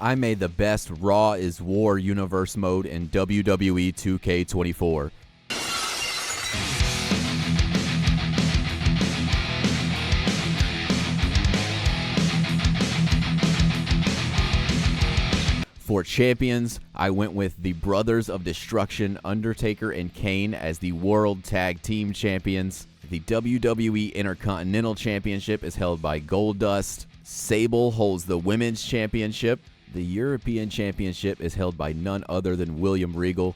I made the best Raw is War universe mode in WWE 2K24. For champions, I went with the Brothers of Destruction, Undertaker and Kane as the World Tag Team Champions. The WWE Intercontinental Championship is held by Goldust. Sable holds the Women's Championship. The European Championship is held by none other than William Regal.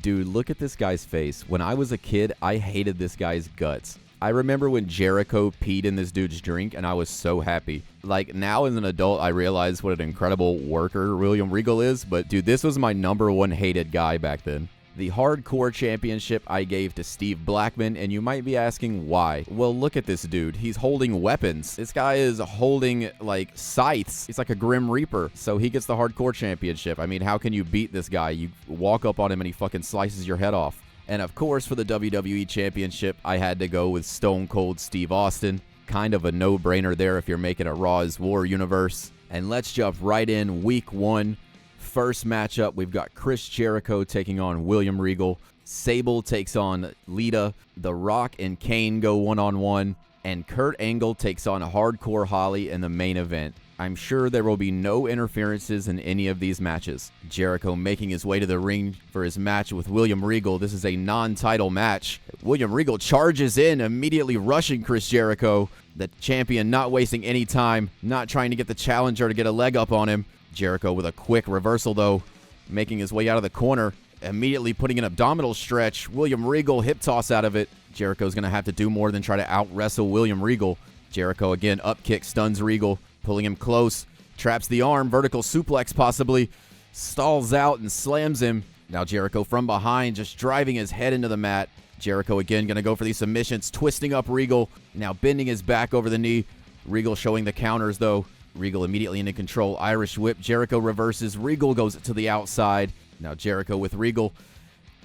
Dude, look at this guy's face. When I was a kid, I hated this guy's guts. I remember when Jericho peed in this dude's drink, and I was so happy. Like, now as an adult, I realize what an incredible worker William Regal is, but dude, this was my #1 hated guy back then. The Hardcore Championship I gave to Steve Blackman, and you might be asking why. Well, look at this dude. He's holding weapons. This guy is holding, like, scythes. He's like a Grim Reaper, so he gets the Hardcore Championship. I mean, how can you beat this guy? You walk up on him and he fucking slices your head off. And of course, for the WWE Championship, I had to go with Stone Cold Steve Austin. Kind of a no-brainer there if you're making a Raw is War universe. And let's jump right in. Week 1. First matchup, we've got Chris Jericho taking on William Regal. Sable takes on Lita. The Rock and Kane go one-on-one. And Kurt Angle takes on Hardcore Holly in the main event. I'm sure there will be no interferences in any of these matches. Jericho making his way to the ring for his match with William Regal. This is a non-title match. William Regal charges in, immediately rushing Chris Jericho. The champion not wasting any time, not trying to get the challenger to get a leg up on him. Jericho with a quick reversal, though, making his way out of the corner, immediately putting an abdominal stretch. William Regal hip toss out of it. Jericho's going to have to do more than try to out-wrestle William Regal. Jericho again, up kick, stuns Regal, pulling him close, traps the arm, vertical suplex possibly, stalls out and slams him. Now Jericho from behind, just driving his head into the mat. Jericho again going to go for these submissions, twisting up Regal, now bending his back over the knee. Regal showing the counters, though. Regal immediately into control. Irish whip. Jericho reverses. Regal goes to the outside. Now Jericho with Regal.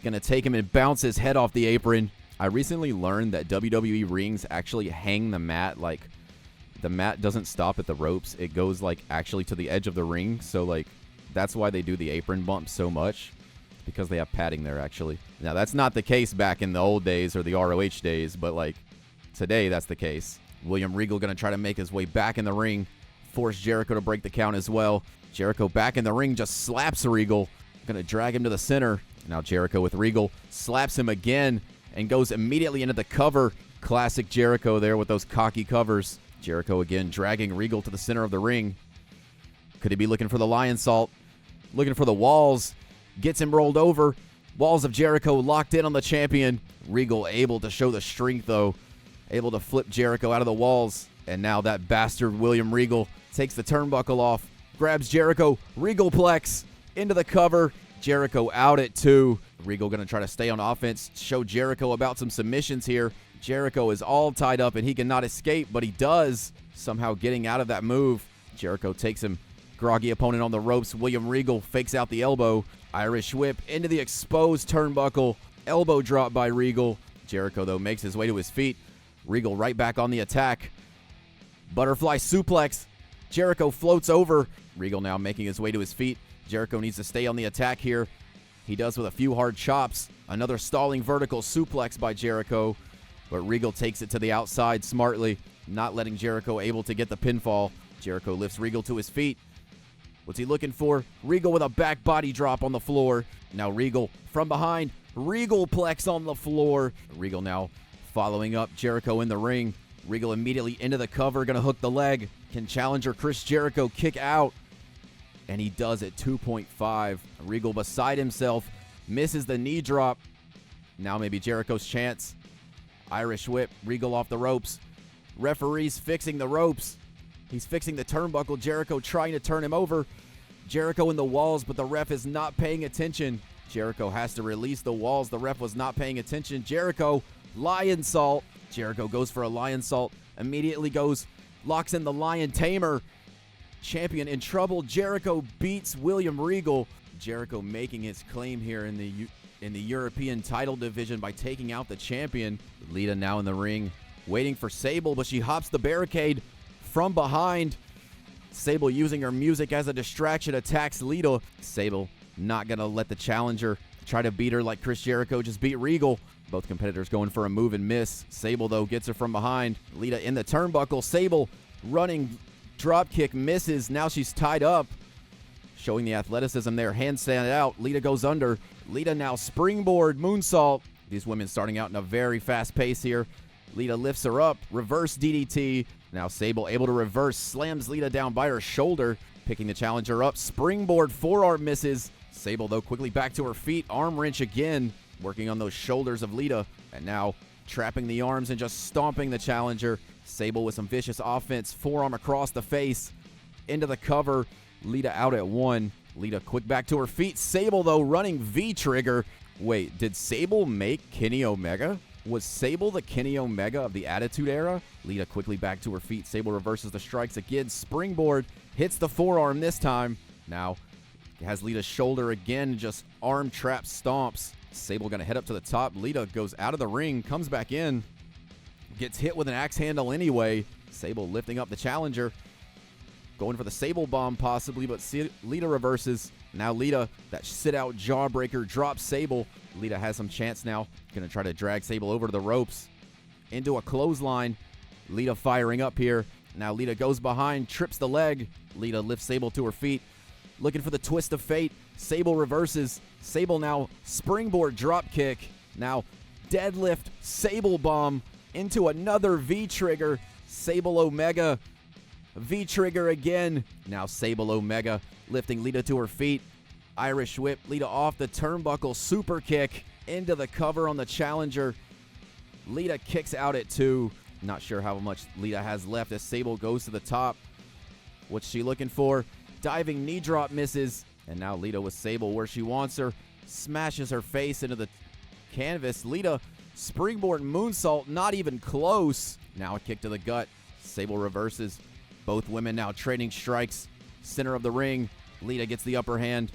Going to take him and bounce his head off the apron. I recently learned that WWE rings actually hang the mat. Like, the mat doesn't stop at the ropes. It goes, like, actually to the edge of the ring. So, like, that's why they do the apron bump so much. Because they have padding there, actually. Now, that's not the case back in the old days or the ROH days. But, like, today that's the case. William Regal going to try to make his way back in the ring. Force Jericho to break the count as well. Jericho back in the ring, just slaps Regal. Going to drag him to the center. Now Jericho with Regal. Slaps him again and goes immediately into the cover. Classic Jericho there with those cocky covers. Jericho again dragging Regal to the center of the ring. Could he be looking for the lion salt? Looking for the walls. Gets him rolled over. Walls of Jericho locked in on the champion. Regal able to show the strength, though. Able to flip Jericho out of the walls. And now that bastard William Regal takes the turnbuckle off, grabs Jericho, Regalplex into the cover. Jericho out at 2. Regal going to try to stay on offense, show Jericho about some submissions here. Jericho is all tied up and he cannot escape, but he does, somehow getting out of that move. Jericho takes him, groggy opponent on the ropes. William Regal fakes out the elbow. Irish whip into the exposed turnbuckle. Elbow drop by Regal. Jericho, though, makes his way to his feet. Regal right back on the attack. Butterfly suplex. Jericho floats over. Regal now making his way to his feet. Jericho needs to stay on the attack here. He does with a few hard chops. Another stalling vertical suplex by Jericho. But Regal takes it to the outside smartly, not letting Jericho able to get the pinfall. Jericho lifts Regal to his feet. What's he looking for? Regal with a back body drop on the floor. Now Regal from behind. Regalplex on the floor. Regal now following up Jericho in the ring. Regal immediately into the cover, going to hook the leg. Can challenger Chris Jericho kick out? And he does it, 2.5. Regal beside himself, misses the knee drop. Now maybe Jericho's chance. Irish whip, Regal off the ropes. Referee's fixing the ropes. He's fixing the turnbuckle. Jericho trying to turn him over. Jericho in the walls, but the ref is not paying attention. Jericho has to release the walls. The ref was not paying attention. Jericho, lion salt. Jericho goes for a lion salt. Immediately goes, locks in the lion tamer. Champion in trouble. Jericho beats William Regal. Jericho making his claim here in the European title division by taking out the champion. Lita now in the ring, waiting for Sable, but she hops the barricade from behind. Sable using her music as a distraction attacks Lita. Sable not going to let the challenger try to beat her like Chris Jericho just beat Regal. Both competitors going for a move and miss. Sable, though, gets her from behind. Lita in the turnbuckle. Sable running drop kick misses. Now she's tied up. Showing the athleticism there. Handstand out. Lita goes under. Lita now springboard moonsault. These women starting out in a very fast pace here. Lita lifts her up. Reverse DDT. Now Sable able to reverse. Slams Lita down by her shoulder. Picking the challenger up. Springboard forearm misses. Sable, though, quickly back to her feet. Arm wrench again. Working on those shoulders of Lita. And now trapping the arms and just stomping the challenger. Sable with some vicious offense. Forearm across the face. Into the cover. Lita out at 1. Lita quick back to her feet. Sable, though, running V-trigger. Wait, did Sable make Kenny Omega? Was Sable the Kenny Omega of the Attitude Era? Lita quickly back to her feet. Sable reverses the strikes again. Springboard. Hits the forearm this time. Now has Lita's shoulder again. Just arm trap stomps. Sable going to head up to the top. Lita goes out of the ring. Comes back in. Gets hit with an axe handle anyway. Sable lifting up the challenger. Going for the Sable bomb possibly, but Lita reverses. Now Lita, that sit-out jawbreaker, drops Sable. Lita has some chance now. Going to try to drag Sable over to the ropes. Into a clothesline. Lita firing up here. Now Lita goes behind, trips the leg. Lita lifts Sable to her feet. Looking for the twist of fate. Sable reverses. Sable now springboard drop kick. Now deadlift, Sable bomb into another V-trigger. Sable Omega. V-trigger again. Now Sable Omega lifting Lita to her feet. Irish whip. Lita off the turnbuckle. Super kick into the cover on the challenger. Lita kicks out at 2. Not sure how much Lita has left as Sable goes to the top. What's she looking for? Diving knee drop misses. And now Lita with Sable where she wants her. Smashes her face into the canvas. Lita springboard moonsault. Not even close. Now a kick to the gut. Sable reverses. Both women now trading strikes. Center of the ring. Lita gets the upper hand.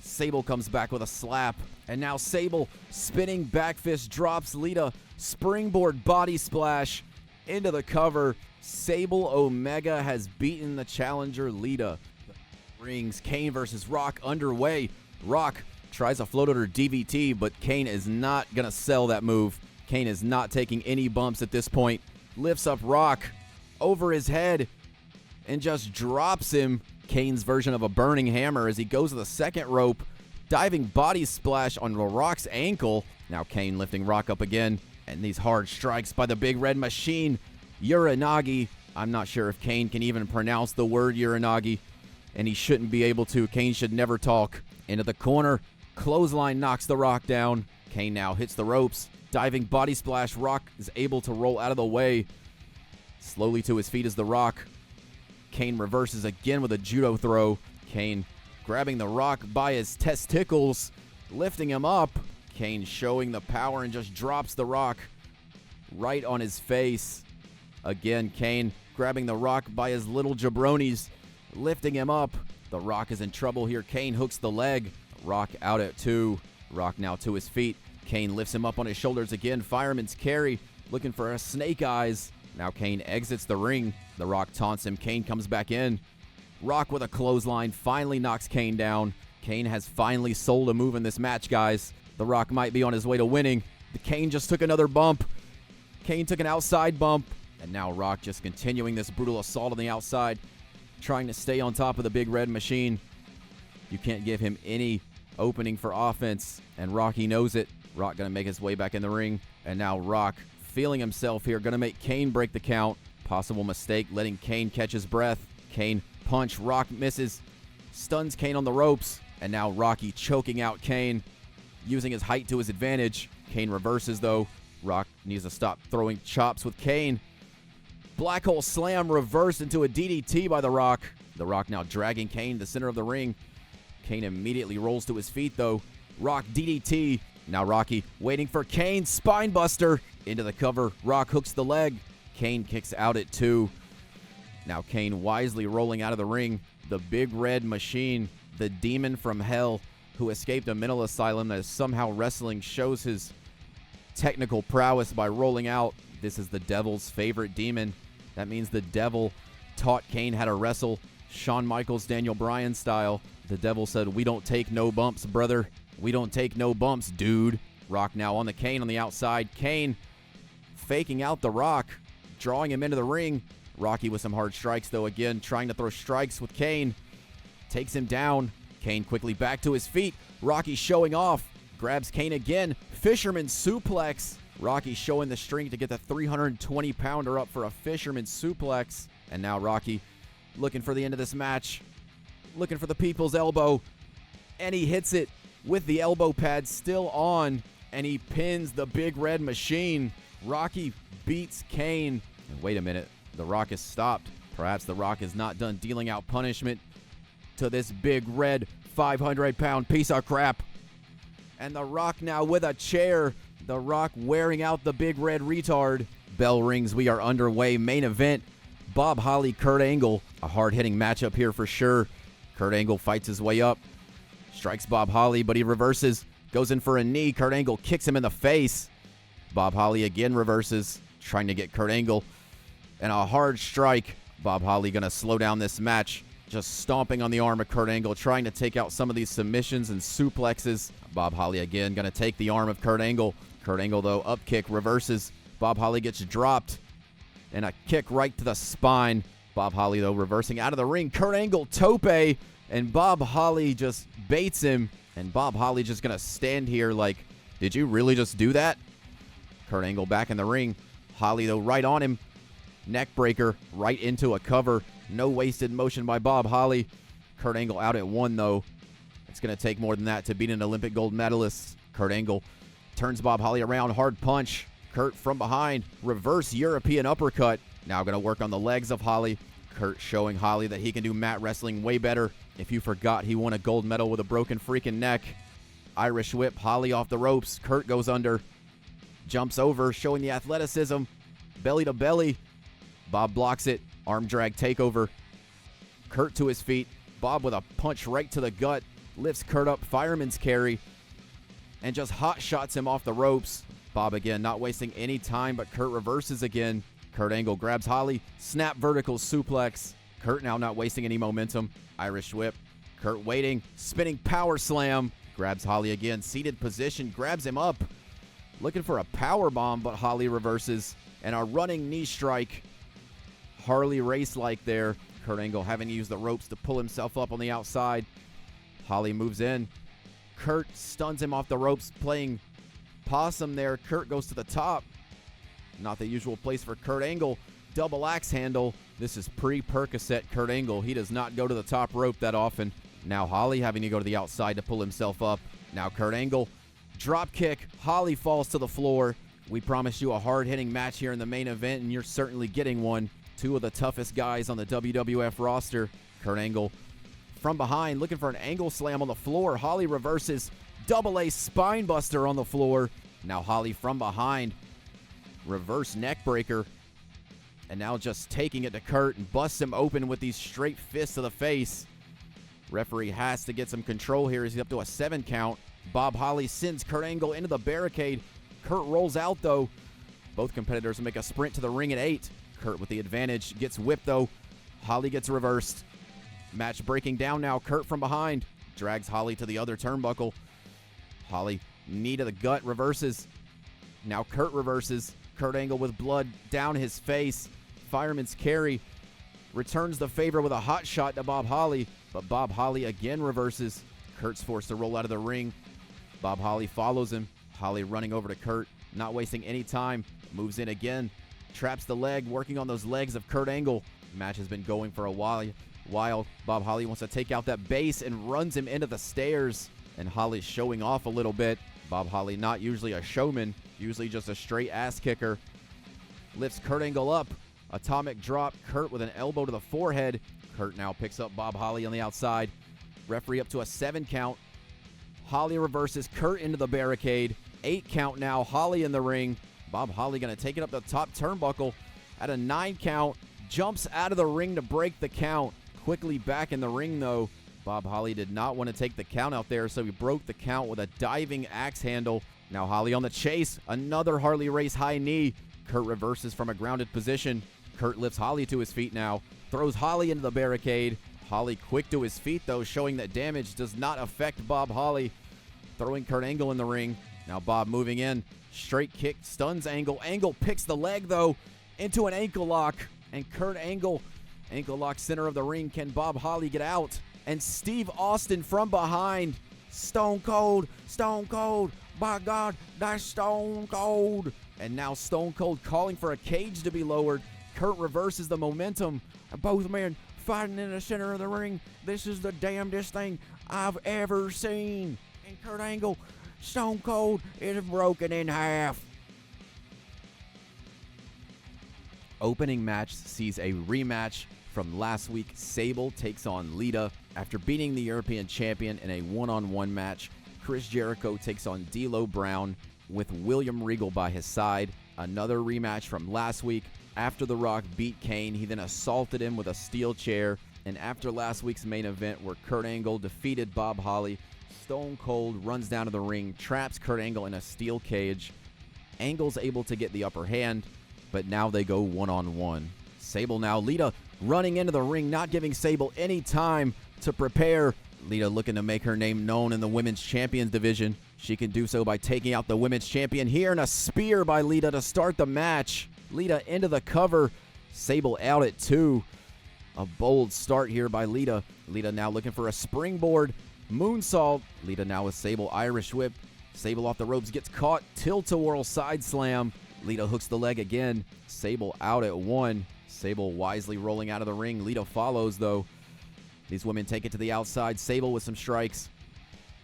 Sable comes back with a slap. And now Sable spinning back fist drops Lita. Springboard body splash into the cover. Sable Omega has beaten the challenger Lita. Rings Kane versus Rock underway. Rock tries a float under DVT, but Kane is not going to sell that move. Kane is not taking any bumps at this point. Lifts up Rock over his head and just drops him. Kane's version of a burning hammer as he goes to the second rope. Diving body splash on Rock's ankle. Now Kane lifting Rock up again. And these hard strikes by the Big Red Machine. Uranagi. I'm not sure if Kane can even pronounce the word Uranagi. And he shouldn't be able to. Kane should never talk. Into the corner. Clothesline knocks the Rock down. Kane now hits the ropes. Diving body splash. Rock is able to roll out of the way. Slowly to his feet is the Rock. Kane reverses again with a judo throw. Kane grabbing the Rock by his testicles. Lifting him up. Kane showing the power and just drops the Rock right on his face. Again, Kane grabbing the Rock by his little jabronis. Lifting him up. The Rock is in trouble here. Kane hooks the leg. Rock out at 2. Rock now to his feet. Kane lifts him up on his shoulders again. Fireman's carry. Looking for a snake eyes. Now Kane exits the ring. The Rock taunts him. Kane comes back in. Rock with a clothesline. Finally knocks Kane down. Kane has finally sold a move in this match, guys. The Rock might be on his way to winning. The Kane just took another bump. Kane took an outside bump. And now Rock just continuing this brutal assault on the outside. Trying to stay on top of the Big Red Machine. You can't give him any opening for offense. And Rocky knows it. Rock going to make his way back in the ring. And now Rock feeling himself here. Going to make Kane break the count. Possible mistake. Letting Kane catch his breath. Kane punch. Rock misses. Stuns Kane on the ropes. And now Rocky choking out Kane. Using his height to his advantage. Kane reverses though. Rock needs to stop throwing chops with Kane. Black hole slam reversed into a DDT by The Rock. The Rock now dragging Kane to the center of the ring. Kane immediately rolls to his feet though. Rock DDT. Now Rocky waiting for Kane. Spine buster into the cover. Rock hooks the leg. Kane kicks out at 2. Now Kane wisely rolling out of the ring. The Big Red Machine, the demon from hell who escaped a mental asylum that is somehow wrestling, shows his technical prowess by rolling out. This is the devil's favorite demon. That means the devil taught Kane how to wrestle, Shawn Michaels, Daniel Bryan style. The Devil said, "We don't take no bumps, brother. We don't take no bumps, dude." Rock now on the Kane on the outside. Kane faking out the Rock, drawing him into the ring. Rocky with some hard strikes, though, again, trying to throw strikes with Kane. Takes him down. Kane quickly back to his feet. Rocky showing off. Grabs Kane again. Fisherman suplex. Rocky showing the strength to get the 320-pounder up for a fisherman suplex. And now Rocky looking for the end of this match. Looking for the people's elbow. And he hits it with the elbow pad still on. And he pins the Big Red Machine. Rocky beats Kane. And wait a minute. The Rock is stopped. Perhaps the Rock is not done dealing out punishment to this Big Red 500-pound piece of crap. And the Rock now with a chair. The Rock wearing out the Big Red retard. Bell rings. We are underway. Main event. Bob Holly, Kurt Angle. A hard-hitting matchup here for sure. Kurt Angle fights his way up. Strikes Bob Holly, but he reverses. Goes in for a knee. Kurt Angle kicks him in the face. Bob Holly again reverses, trying to get Kurt Angle. And a hard strike. Bob Holly going to slow down this match. Just stomping on the arm of Kurt Angle, trying to take out some of these submissions and suplexes. Bob Holly again going to take the arm of Kurt Angle. Kurt Angle, though, up kick, reverses. Bob Holly gets dropped. And a kick right to the spine. Bob Holly, though, reversing out of the ring. Kurt Angle tope. And Bob Holly just baits him. And Bob Holly just going to stand here like, did you really just do that? Kurt Angle back in the ring. Holly, though, right on him. Neck breaker right into a cover. No wasted motion by Bob Holly. Kurt Angle out at 1, though. It's going to take more than that to beat an Olympic gold medalist. Kurt Angle turns Bob Holly around. Hard punch. Kurt from behind. Reverse European uppercut. Now going to work on the legs of Holly. Kurt showing Holly that he can do mat wrestling way better. If you forgot, he won a gold medal with a broken freaking neck. Irish whip. Holly off the ropes. Kurt goes under. Jumps over, showing the athleticism. Belly to belly. Bob blocks it. Arm drag takeover. Kurt to his feet. Bob with a punch right to the gut. Lifts Kurt up. Fireman's carry. And just hot shots him off the ropes. Bob again not wasting any time, but Kurt reverses again. Kurt Angle grabs Holly. Snap vertical suplex. Kurt now not wasting any momentum. Irish whip. Kurt waiting. Spinning power slam. Grabs Holly again. Seated position. Grabs him up. Looking for a power bomb, but Holly reverses. And a running knee strike. Harley race-like there. Kurt Angle having to use the ropes to pull himself up on the outside. Holly moves in. Kurt stuns him off the ropes, playing possum there. Kurt goes to the top. Not the usual place for Kurt Angle. Double axe handle. This is pre-Percocet Kurt Angle. He does not go to the top rope that often. Now Holly having to go to the outside to pull himself up. Now Kurt Angle. Drop kick. Holly falls to the floor. We promised you a hard-hitting match here in the main event, and you're certainly getting one. Two of the toughest guys on the WWF roster. Kurt Angle from behind, looking for an angle slam on the floor. Holly reverses. Double A spine buster on the floor. Now Holly from behind. Reverse neck breaker. And now just taking it to Kurt and busts him open with these straight fists to the face. Referee has to get some control here as he's up to a 7 count. Bob Holly sends Kurt Angle into the barricade. Kurt rolls out, though. Both competitors make a sprint to the ring at 8. Kurt with the advantage. Gets whipped, though. Holly gets reversed. Match breaking down now. Kurt from behind. Drags Holly to the other turnbuckle. Holly, knee to the gut, reverses. Now Kurt reverses. Kurt Angle with blood down his face. Fireman's carry. Returns the favor with a hot shot to Bob Holly. But Bob Holly again reverses. Kurt's forced to roll out of the ring. Bob Holly follows him. Holly running over to Kurt. Not wasting any time. Moves in again. Traps the leg, working on those legs of Kurt Angle. Match has been going for a while. Bob Holly wants to take out that base and runs him into the stairs. And Holly's showing off a little bit. Bob Holly not usually a showman, usually just a straight ass kicker. Lifts Kurt Angle up. Atomic drop. Kurt with an elbow to the forehead. Kurt now picks up Bob Holly on the outside. Referee up to a 7 count. Holly reverses Kurt into the barricade. 8 count now. Holly in the ring. Bob Holly going to take it up the top turnbuckle at a 9 count. Jumps out of the ring to break the count. Quickly back in the ring, though. Bob Holly did not want to take the count out there, so he broke the count with a diving axe handle. Now Holly on the chase. Another Harley race high knee. Kurt reverses from a grounded position. Kurt lifts Holly to his feet now. throws Holly into the barricade. Holly quick to his feet, though, showing that damage does not affect Bob Holly. Throwing Kurt Angle in the ring. Now Bob moving in. Straight kick, stuns Angle. Angle picks the leg, though, into an ankle lock. And Kurt Angle, ankle lock center of the ring. Can Bob Holly get out? And Steve Austin from behind. Stone Cold, Stone Cold. By God, that's Stone Cold. And now Stone Cold calling for a cage to be lowered. Kurt reverses the momentum. Both men fighting in the center of the ring. This is the damnedest thing I've ever seen. And Kurt Angle, Stone Cold is broken in half. Opening match sees a rematch from last week. Sable takes on Lita. After beating the European champion in a one-on-one match, Chris Jericho takes on D'Lo Brown with William Regal by his side. Another rematch from last week. After The Rock beat Kane, he then assaulted him with a steel chair. And after last week's main event where Kurt Angle defeated Bob Holly, Stone Cold runs down to the ring, traps Kurt Angle in a steel cage. Angle's able to get the upper hand, but now they go one-on-one. Sable now, Lita running into the ring, not giving Sable any time to prepare. Lita looking to make her name known in the Women's Champions division. She can do so by taking out the Women's Champion here, and a spear by Lita to start the match. Lita into the cover. Sable out at 2. A bold start here by Lita. Lita now looking for a springboard. Moonsault. Lita now with Sable. Irish whip. Sable off the ropes. Gets caught. Tilt-a-whirl side slam. Lita hooks the leg again. Sable out at 1. Sable wisely rolling out of the ring. Lita follows, though. These women take it to the outside. Sable with some strikes.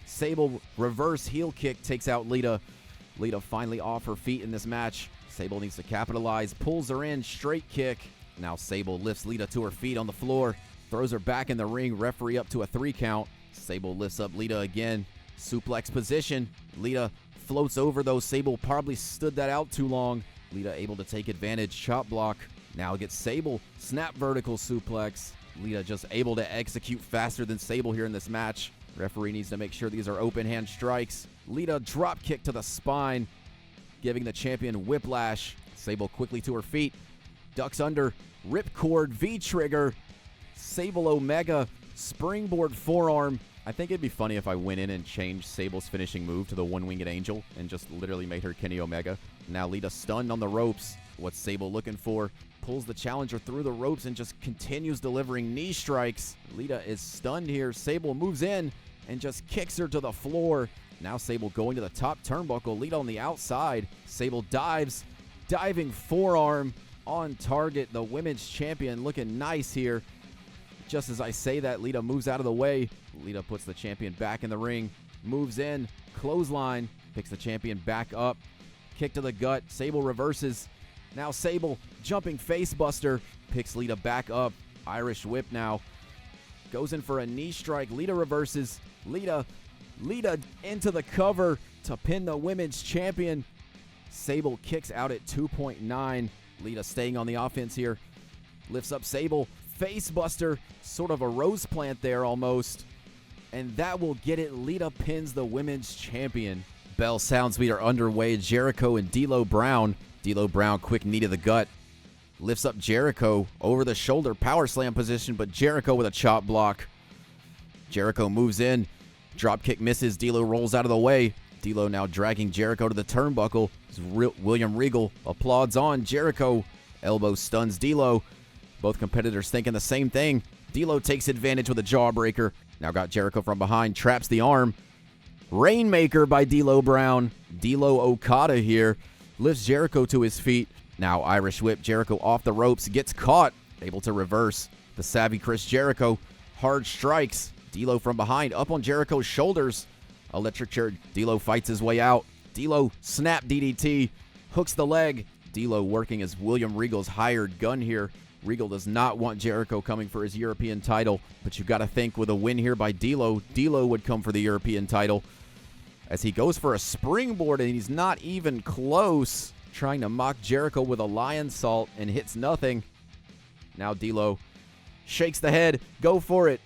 Sable reverse heel kick takes out Lita. Lita finally off her feet in this match. Sable needs to capitalize. Pulls her in. Straight kick. Now Sable lifts Lita to her feet on the floor. Throws her back in the ring. Referee up to a 3 count. Sable lifts up Lita again. Suplex position. Lita floats over, though. Sable probably stood that out too long. Lita able to take advantage. Chop block. Now gets Sable. Snap vertical suplex. Lita just able to execute faster than Sable here in this match. Referee needs to make sure these are open hand strikes. Lita drop kick to the spine, giving the champion whiplash. Sable quickly to her feet. Ducks under. Ripcord V-trigger. Sable Omega. Springboard forearm. I think it'd be funny if I went in and changed Sable's finishing move to the one-winged angel and just literally made her Kenny Omega. Now Lita stunned on the ropes. What's Sable looking for? Pulls the challenger through the ropes and just continues delivering knee strikes. Lita is stunned here. Sable moves in and just kicks her to the floor. Now Sable going to the top turnbuckle. Lita on the outside. Sable dives. Diving forearm on target. The women's champion looking nice here. Just as I say that, Lita moves out of the way. Lita puts the champion back in the ring. Moves in. Clothesline. Picks the champion back up. Kick to the gut. Sable reverses. Now Sable jumping face buster. Picks Lita back up. Irish whip now. Goes in for a knee strike. Lita reverses. Lita into the cover to pin the women's champion. Sable kicks out at 2.9. Lita staying on the offense here. Lifts up Sable. Face buster. Sort of a rose plant there almost. And that will get it. Lita pins the women's champion. Bell sounds we are underway. Jericho and D'Lo Brown. D'Lo Brown, quick knee to the gut. Lifts up Jericho over the shoulder. Power slam position, but Jericho with a chop block. Jericho moves in. Drop kick misses. D'Lo rolls out of the way. D'Lo now dragging Jericho to the turnbuckle. William Regal applauds on. Jericho elbow stuns D'Lo. Both competitors thinking the same thing. D'Lo takes advantage with a jawbreaker. Now got Jericho from behind. Traps the arm. Rainmaker by D'Lo Brown. D'Lo Okada here. Lifts Jericho to his feet. Now Irish whip. Jericho off the ropes. Gets caught. Able to reverse. The savvy Chris Jericho. Hard strikes. D'Lo from behind. Up on Jericho's shoulders. Electric chair. D'Lo fights his way out. D'Lo snap DDT. Hooks the leg. D'Lo working as William Regal's hired gun here. Regal does not want Jericho coming for his European title, but you got to think with a win here by D'Lo, D'Lo would come for the European title. As he goes for a springboard and he's not even close, trying to mock Jericho with a lion salt and hits nothing. Now D'Lo shakes the head, go for it.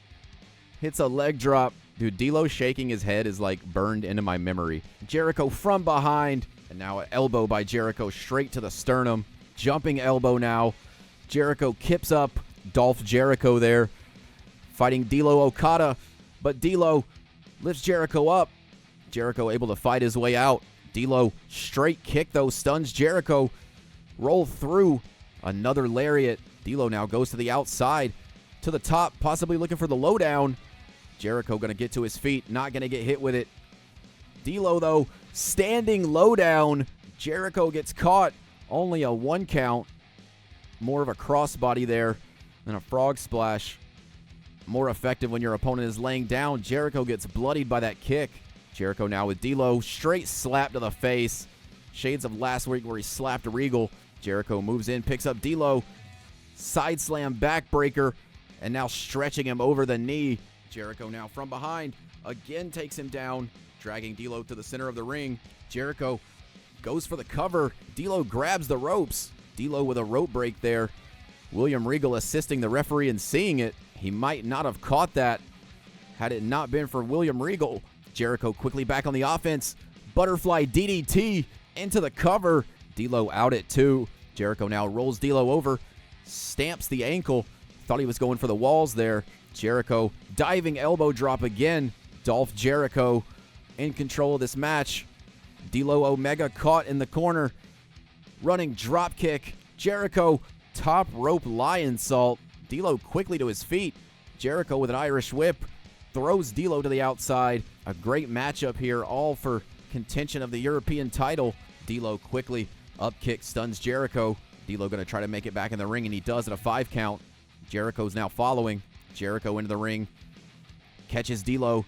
Hits a leg drop. Dude, D'Lo shaking his head is like burned into my memory. Jericho from behind, and now an elbow by Jericho straight to the sternum. Jumping elbow now. Jericho kips up, Dolph Jericho there fighting D'Lo Okada, but D'Lo lifts Jericho up. Jericho able to fight his way out. D'Lo straight kick though, stuns Jericho. Roll through. Another lariat. D'Lo now goes to the outside, to the top, possibly looking for the lowdown. Jericho going to get to his feet, not going to get hit with it. D'Lo, though, standing lowdown. Jericho gets caught. Only a 1 count. More of a crossbody there than a frog splash. More effective when your opponent is laying down. Jericho gets bloodied by that kick. Jericho now with D'Lo. Straight slap to the face. Shades of last week where he slapped Regal. Jericho moves in, picks up D'Lo. Side slam backbreaker. And now stretching him over the knee. Jericho now from behind. Again takes him down. Dragging D'Lo to the center of the ring. Jericho goes for the cover. D'Lo grabs the ropes. D'Lo with a rope break there. William Regal assisting the referee and seeing it. He might not have caught that had it not been for William Regal. Jericho quickly back on the offense. Butterfly DDT into the cover. D'Lo out at 2. Jericho now rolls D'Lo over. Stamps the ankle. Thought he was going for the walls there. Jericho diving elbow drop again. Dolph Jericho in control of this match. D'Lo Omega caught in the corner. Running drop kick. Jericho top rope lion salt. D'Lo quickly to his feet. Jericho with an Irish whip. Throws D'Lo to the outside. A great matchup here, all for contention of the European title. D'Lo quickly up kick stuns Jericho. D'Lo going to try to make it back in the ring, and he does at a 5 count. Jericho's now following. Jericho into the ring. Catches D'Lo.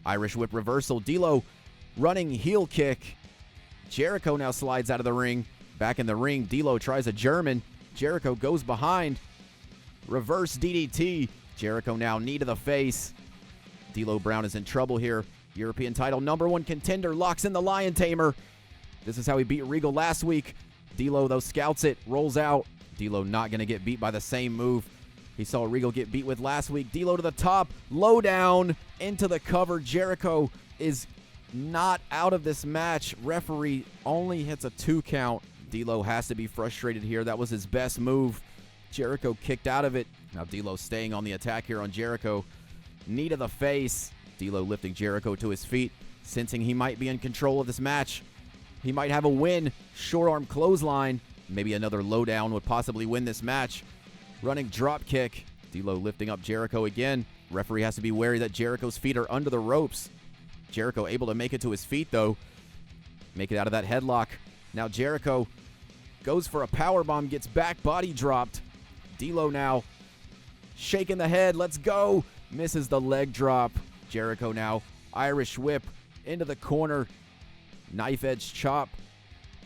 Irish whip reversal. D'Lo running heel kick. Jericho now slides out of the ring. Back in the ring. D'Lo tries a German. Jericho goes behind. Reverse DDT. Jericho now knee to the face. D'Lo Brown is in trouble here. European title #1 contender locks in the Lion Tamer. This is how he beat Regal last week. D'Lo, though, scouts it, rolls out. D'Lo not going to get beat by the same move he saw Regal get beat with last week. D'Lo to the top, low down, into the cover. Jericho is not out of this match. Referee only hits a 2 count. D'Lo has to be frustrated here. That was his best move. Jericho kicked out of it. Now D'Lo staying on the attack here on Jericho. Knee to the face. D'Lo lifting Jericho to his feet, sensing he might be in control of this match. He might have a win. Short arm clothesline. Maybe another lowdown would possibly win this match. Running drop kick. D'Lo lifting up Jericho again. Referee has to be wary that Jericho's feet are under the ropes. Jericho able to make it to his feet, though. Make it out of that headlock. Now Jericho goes for a powerbomb, gets back body dropped. D'Lo now shaking the head. Let's go. Misses the leg drop. Jericho now Irish whip into the corner. Knife edge chop.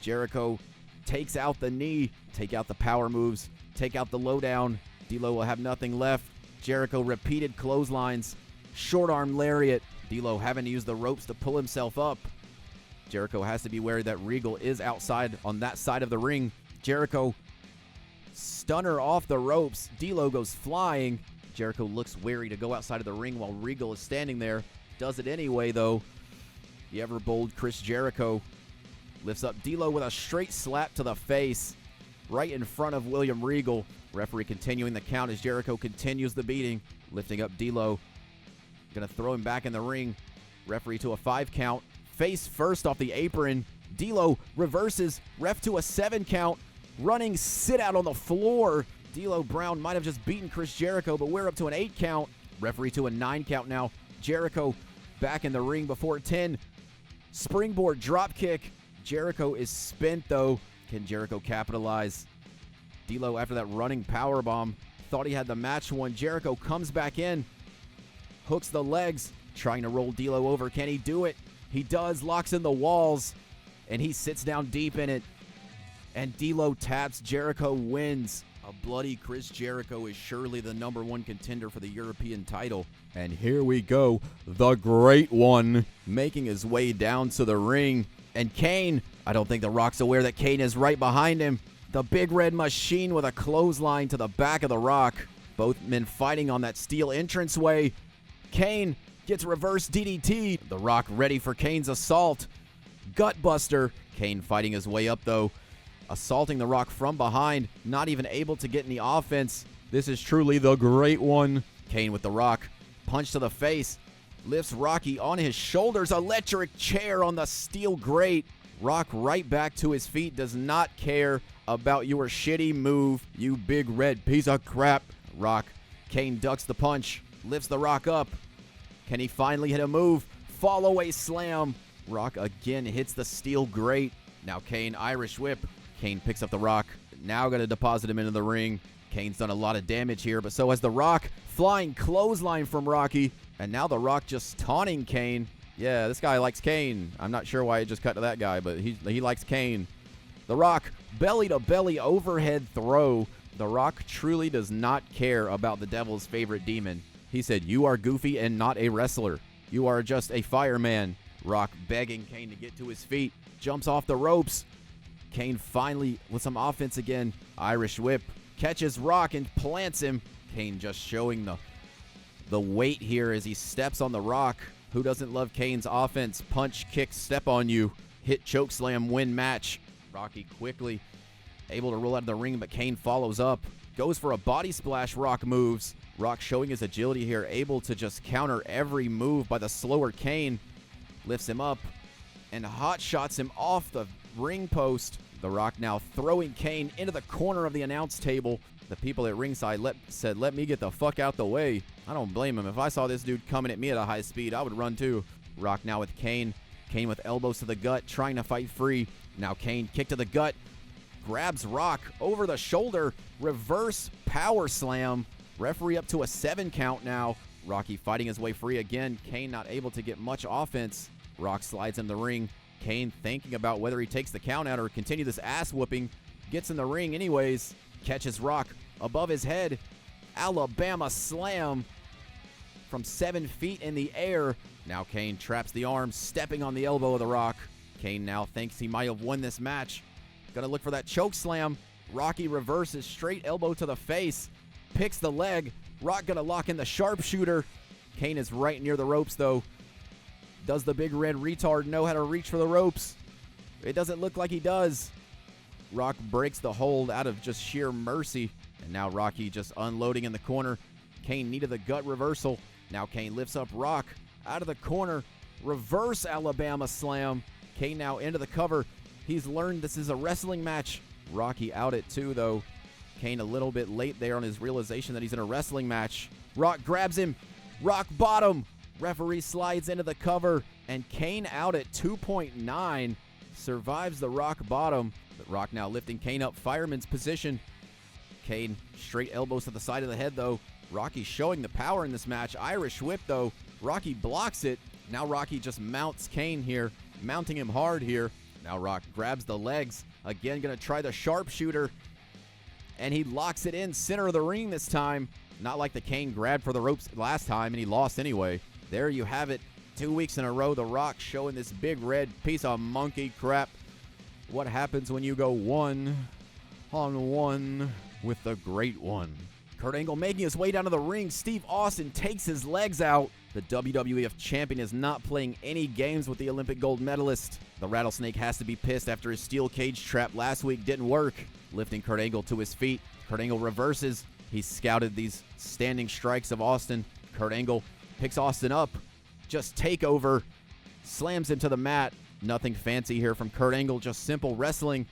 Jericho takes out the knee. Take out the power moves. Take out the lowdown. D'Lo will have nothing left. Jericho repeated clotheslines. Short arm lariat. D'Lo having to use the ropes to pull himself up. Jericho has to be wary that Regal is outside on that side of the ring. Jericho stunner off the ropes. D'Lo goes flying. Jericho looks wary to go outside of the ring while Regal is standing there. Does it anyway, though. The ever bold Chris Jericho lifts up D'Lo with a straight slap to the face right in front of William Regal. Referee continuing the count as Jericho continues the beating. Lifting up D'Lo. Going to throw him back in the ring. Referee to a 5 count. Face first off the apron. D'Lo reverses. Ref to a 7 count. Running sit out on the floor. D'Lo Brown might have just beaten Chris Jericho, but we're up to an 8 count. Referee to a 9 count now. Jericho back in the ring before 10. Springboard drop kick. Jericho is spent, though. Can Jericho capitalize? D'Lo, after that running powerbomb, thought he had the match won. Jericho comes back in. Hooks the legs. Trying to roll D'Lo over. Can he do it? He does. Locks in the walls. And he sits down deep in it. And D'Lo taps. Jericho wins. A bloody Chris Jericho is surely the #1 contender for the European title. And here we go. The Great One making his way down to the ring. And Kane, I don't think The Rock's aware that Kane is right behind him. The Big Red Machine with a clothesline to the back of The Rock. Both men fighting on that steel entranceway. Kane gets reverse DDT. The Rock ready for Kane's assault. Gutbuster. Kane fighting his way up, though. Assaulting The Rock from behind. Not even able to get any offense. This is truly the great one. Kane with the Rock. Punch to the face. Lifts Rocky on his shoulders. Electric chair on the steel grate. Rock right back to his feet. Does not care about your shitty move, you big red piece of crap. Rock. Kane ducks the punch. Lifts the Rock up. Can he finally hit a move? Fall away slam. Rock again hits the steel grate. Now Kane Irish whip. Kane picks up the Rock. Now going to deposit him into the ring. Kane's done a lot of damage here, but so has the Rock. Flying clothesline from Rocky. And now the Rock just taunting Kane. Yeah, this guy likes Kane. I'm not sure why it just cut to that guy, but he likes Kane. The Rock, belly-to-belly overhead throw. The Rock truly does not care about the Devil's favorite demon. He said, "You are goofy and not a wrestler. You are just a fireman." Rock begging Kane to get to his feet. Jumps off the ropes. Kane finally with some offense again. Irish whip. Catches Rock and plants him. Kane just showing the weight here as he steps on the Rock. Who doesn't love Kane's offense? Punch, kick, step on you. Hit, choke slam, win match. Rocky quickly able to roll out of the ring, but Kane follows up. Goes for a body splash. Rock moves. Rock showing his agility here, able to just counter every move by the slower Kane. Lifts him up and hot shots him off the ring post. The Rock now throwing Kane into the corner of the announce table. The people at ringside said, "Let me get the fuck out the way." I don't blame him. If I saw this dude coming at me at a high speed, I would run too. Rock now with Kane. Kane with elbows to the gut, trying to fight free. Now Kane kick to the gut. Grabs Rock over the shoulder. Reverse power slam. Referee up to a 7 count now. Rocky fighting his way free again. Kane not able to get much offense. Rock slides in the ring. Kane thinking about whether he takes the count out or continue this ass whooping. Gets in the ring anyways. Catches Rock above his head. Alabama slam from 7 feet in the air. Now Kane traps the arm, stepping on the elbow of the Rock. Kane now thinks he might have won this match. Gonna look for that choke slam. Rocky reverses, straight elbow to the face. Picks the leg. Rock gonna lock in the sharpshooter. Kane is right near the ropes though. Does the big red retard know how to reach for the ropes? It doesn't look like he does. Rock breaks the hold out of just sheer mercy. And now Rocky just unloading in the corner. Kane needed the gut reversal. Now Kane lifts up Rock out of the corner. Reverse Alabama slam. Kane now into the cover. He's learned this is a wrestling match. Rocky out at 2 though. Kane a little bit late there on his realization that he's in a wrestling match. Rock grabs him. Rock bottom. Referee slides into the cover. And Kane out at 2.9. Survives the Rock bottom. But Rock now lifting Kane up. Fireman's position. Kane straight elbows to the side of the head though. Rocky showing the power in this match. Irish whip though. Rocky blocks it. Now Rocky just mounts Kane here. Mounting him hard here. Now Rock grabs the legs. Again going to try the sharpshooter. And he locks it in center of the ring this time. Not like the Kane grabbed for the ropes last time and he lost anyway. There you have it. 2 weeks in a row, The Rock showing this big red piece of monkey crap. What happens when you go 1-on-1 with the Great One? Kurt Angle making his way down to the ring. Steve Austin takes his legs out. The WWF champion is not playing any games with the Olympic gold medalist. The Rattlesnake has to be pissed after his steel cage trap last week didn't work. Lifting Kurt Angle to his feet. Kurt Angle reverses. He scouted these standing strikes of Austin. Kurt Angle picks Austin up. Just takeover. Slams him to the mat. Nothing fancy here from Kurt Angle. Just simple wrestling.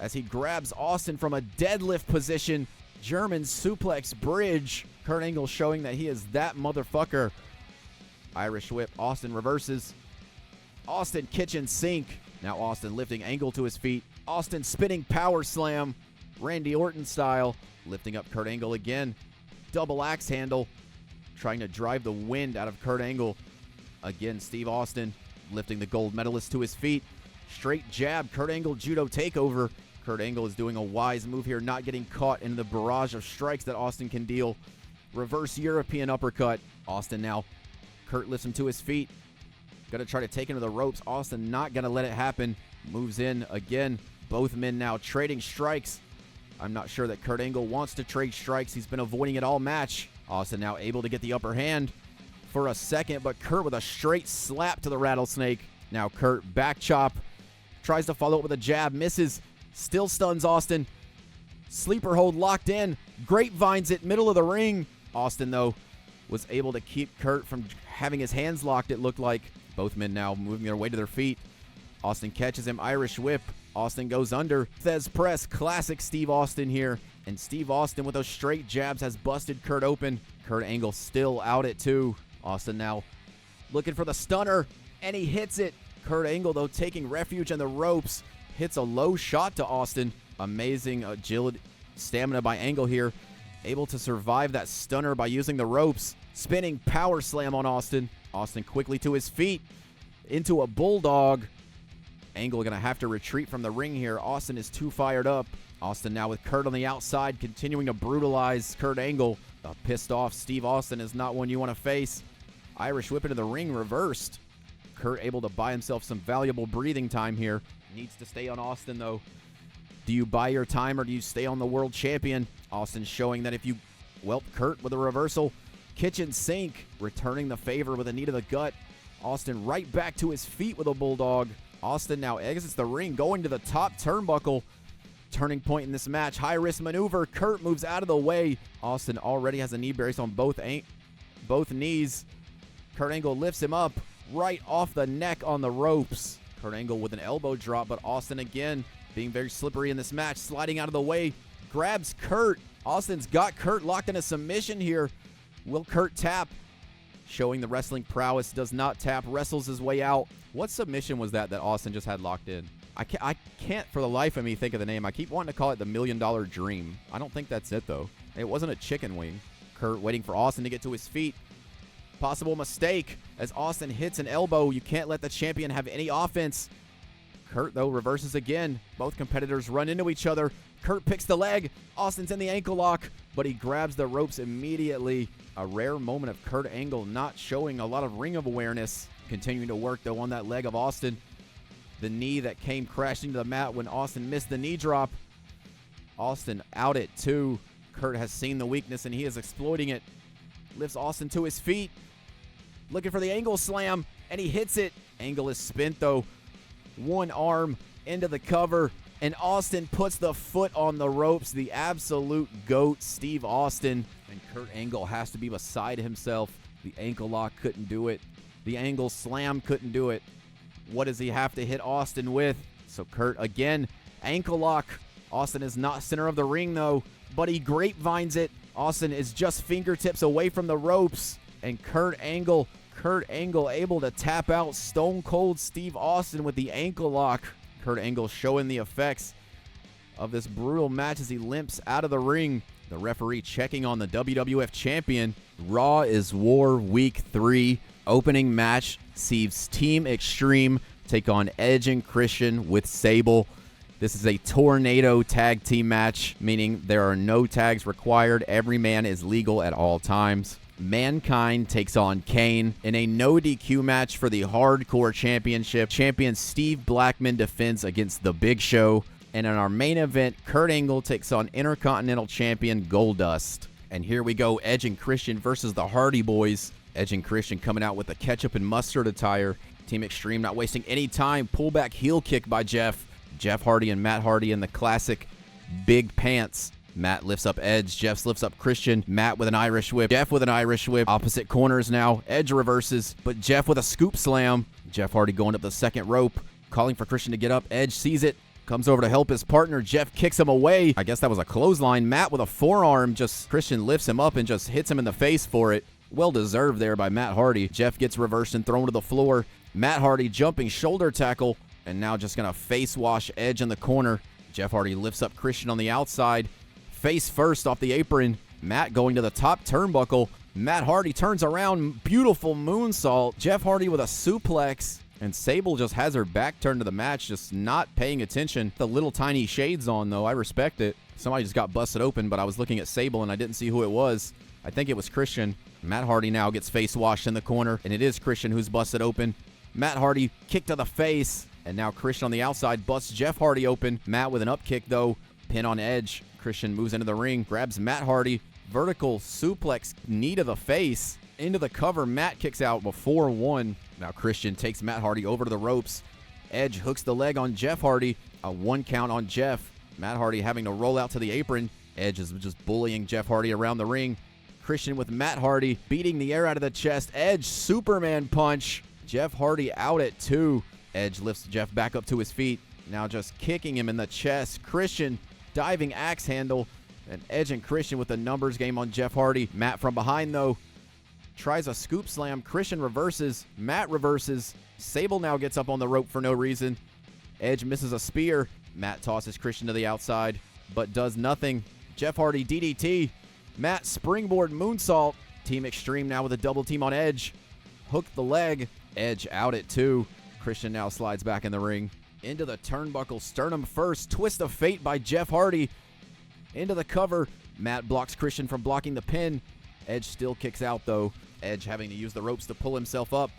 As he grabs Austin from a deadlift position. German suplex bridge. Kurt Angle showing that he is that motherfucker. Irish whip. Austin reverses. Austin kitchen sink. Now Austin lifting Angle to his feet. Austin spinning power slam. Randy Orton style. Lifting up Kurt Angle again. Double axe handle. Trying to drive the wind out of Kurt Angle. Again, Steve Austin lifting the gold medalist to his feet. Straight jab. Kurt Angle judo takeover. Kurt Angle is doing a wise move here, not getting caught in the barrage of strikes that Austin can deal. Reverse European uppercut. Austin now. Kurt lifts him to his feet. Going to try to take him to the ropes. Austin not going to let it happen. Moves in again. Both men now trading strikes. I'm not sure that Kurt Angle wants to trade strikes. He's been avoiding it all match. Austin now able to get the upper hand for a second, but Kurt with a straight slap to the Rattlesnake. Now Kurt back chop. Tries to follow up with a jab. Misses. Still stuns Austin. Sleeper hold locked in. grapevines it, middle of the ring. Austin, though, was able to keep Kurt from having his hands locked, it looked like. Both men now moving their way to their feet. Austin catches him, Irish whip. Austin goes under. Thez press, classic Steve Austin here. And Steve Austin with those straight jabs has busted Kurt open. Kurt Angle still out at 2. Austin now looking for the stunner, and he hits it. Kurt Angle, though, taking refuge in the ropes. Hits a low shot to Austin. Amazing agility, stamina by Angle here. Able to survive that stunner by using the ropes. Spinning power slam on Austin. Austin quickly to his feet. Into a bulldog. Angle going to have to retreat from the ring here. Austin is too fired up. Austin now with Kurt on the outside, continuing to brutalize Kurt Angle. A pissed off Steve Austin is not one you want to face. Irish whip into the ring, reversed. Kurt able to buy himself some valuable breathing time here. Needs to stay on Austin, though. Do you buy your time or do you stay on the world champion? Austin showing that if you... Well, Kurt with a reversal. Kitchen sink, returning the favor with a knee to the gut. Austin right back to his feet with a bulldog. Austin now exits the ring, going to the top turnbuckle. Turning point in this match. High-risk maneuver. Kurt moves out of the way. Austin already has a knee brace on both knees. Kurt Angle lifts him up right off the neck on the ropes. Kurt Angle with an elbow drop, but Austin again being very slippery in this match. Sliding out of the way. Grabs Kurt. Austin's got Kurt locked in a submission here. Will Kurt tap? Showing the wrestling prowess. Does not tap. Wrestles his way out. What submission was that Austin just had locked in? I can't for the life of me think of the name. I keep wanting to call it the $1 Million Dream. I don't think that's it, though. It wasn't a chicken wing. Kurt waiting for Austin to get to his feet. Possible mistake as Austin hits an elbow. You can't let the champion have any offense. Kurt, though, reverses again. Both competitors run into each other. Kurt picks the leg. Austin's in the ankle lock, but he grabs the ropes immediately. A rare moment of Kurt Angle not showing a lot of ring of awareness. Continuing to work, though, on that leg of Austin. The knee that came crashing to the mat when Austin missed the knee drop. Austin out at 2. Kurt has seen the weakness, and he is exploiting it. Lifts Austin to his feet. Looking for the angle slam, and he hits it. Angle is spent, though. One arm into the cover, and Austin puts the foot on the ropes. The absolute GOAT, Steve Austin. And Kurt Angle has to be beside himself. The ankle lock couldn't do it. The angle slam couldn't do it. What does he have to hit Austin with? So Kurt, again, ankle lock. Austin is not center of the ring, though, but he grapevines it. Austin is just fingertips away from the ropes. And Kurt Angle able to tap out Stone Cold Steve Austin with the ankle lock. Kurt Angle showing the effects of this brutal match as he limps out of the ring. The referee checking on the WWF champion. Raw is War Week 3. Opening match sees Team Extreme take on Edge and Christian with Sable. This is a tornado tag team match, meaning there are no tags required. Every man is legal at all times. Mankind takes on Kane in a no DQ match for the Hardcore Championship. Champion Steve Blackman defends against The Big Show. And in our main event, Kurt Angle takes on Intercontinental Champion Goldust. And here we go, Edge and Christian versus the Hardy Boys. Edge and Christian coming out with the ketchup and mustard attire. Team Extreme not wasting any time. Pullback heel kick by Jeff. Jeff Hardy and Matt Hardy in the classic big pants. Matt lifts up Edge. Jeff lifts up Christian. Matt with an Irish whip. Jeff with an Irish whip. Opposite corners now. Edge reverses, but Jeff with a scoop slam. Jeff Hardy going up the second rope. Calling for Christian to get up. Edge sees it. Comes over to help his partner. Jeff kicks him away. I guess that was a clothesline. Matt with a forearm. Christian lifts him up and just hits him in the face for it. Well deserved there by Matt Hardy. Jeff gets reversed and thrown to the floor. Matt Hardy jumping shoulder tackle. And now just going to face wash Edge in the corner. Jeff Hardy lifts up Christian on the outside. Face first off the apron. Matt going to the top turnbuckle. Matt Hardy turns around. Beautiful moonsault. Jeff Hardy with a suplex. And Sable just has her back turned to the match, just not paying attention. The little tiny shades on, though. I respect it. Somebody just got busted open, but I was looking at Sable and I didn't see who it was. I think it was Christian. Matt Hardy now gets face washed in the corner, and it is Christian who's busted open. Matt Hardy kick to the face, and now Christian on the outside busts Jeff Hardy open. Matt with an up kick, though. Pin on Edge. Christian moves into the ring, grabs Matt Hardy. Vertical suplex, knee to the face. Into the cover, Matt kicks out before 1. Now Christian takes Matt Hardy over to the ropes. Edge hooks the leg on Jeff Hardy. A 1 count on Jeff. Matt Hardy having to roll out to the apron. Edge is just bullying Jeff Hardy around the ring. Christian with Matt Hardy beating the air out of the chest. Edge Superman punch. Jeff Hardy out at 2. Edge lifts Jeff back up to his feet. Now just kicking him in the chest. Christian diving axe handle. And Edge and Christian with the numbers game on Jeff Hardy. Matt from behind though tries a scoop slam. Christian reverses. Matt reverses. Sable now gets up on the rope for no reason. Edge misses a spear. Matt tosses Christian to the outside, but does nothing. Jeff Hardy DDT. Matt springboard moonsault. Team Extreme now with a double team on Edge. Hook the leg. Edge out at 2. Christian now slides back in the ring. Into the turnbuckle. Sternum first. Twist of fate by Jeff Hardy. Into the cover. Matt blocks Christian from blocking the pin. Edge still kicks out though. Edge having to use the ropes to pull himself up.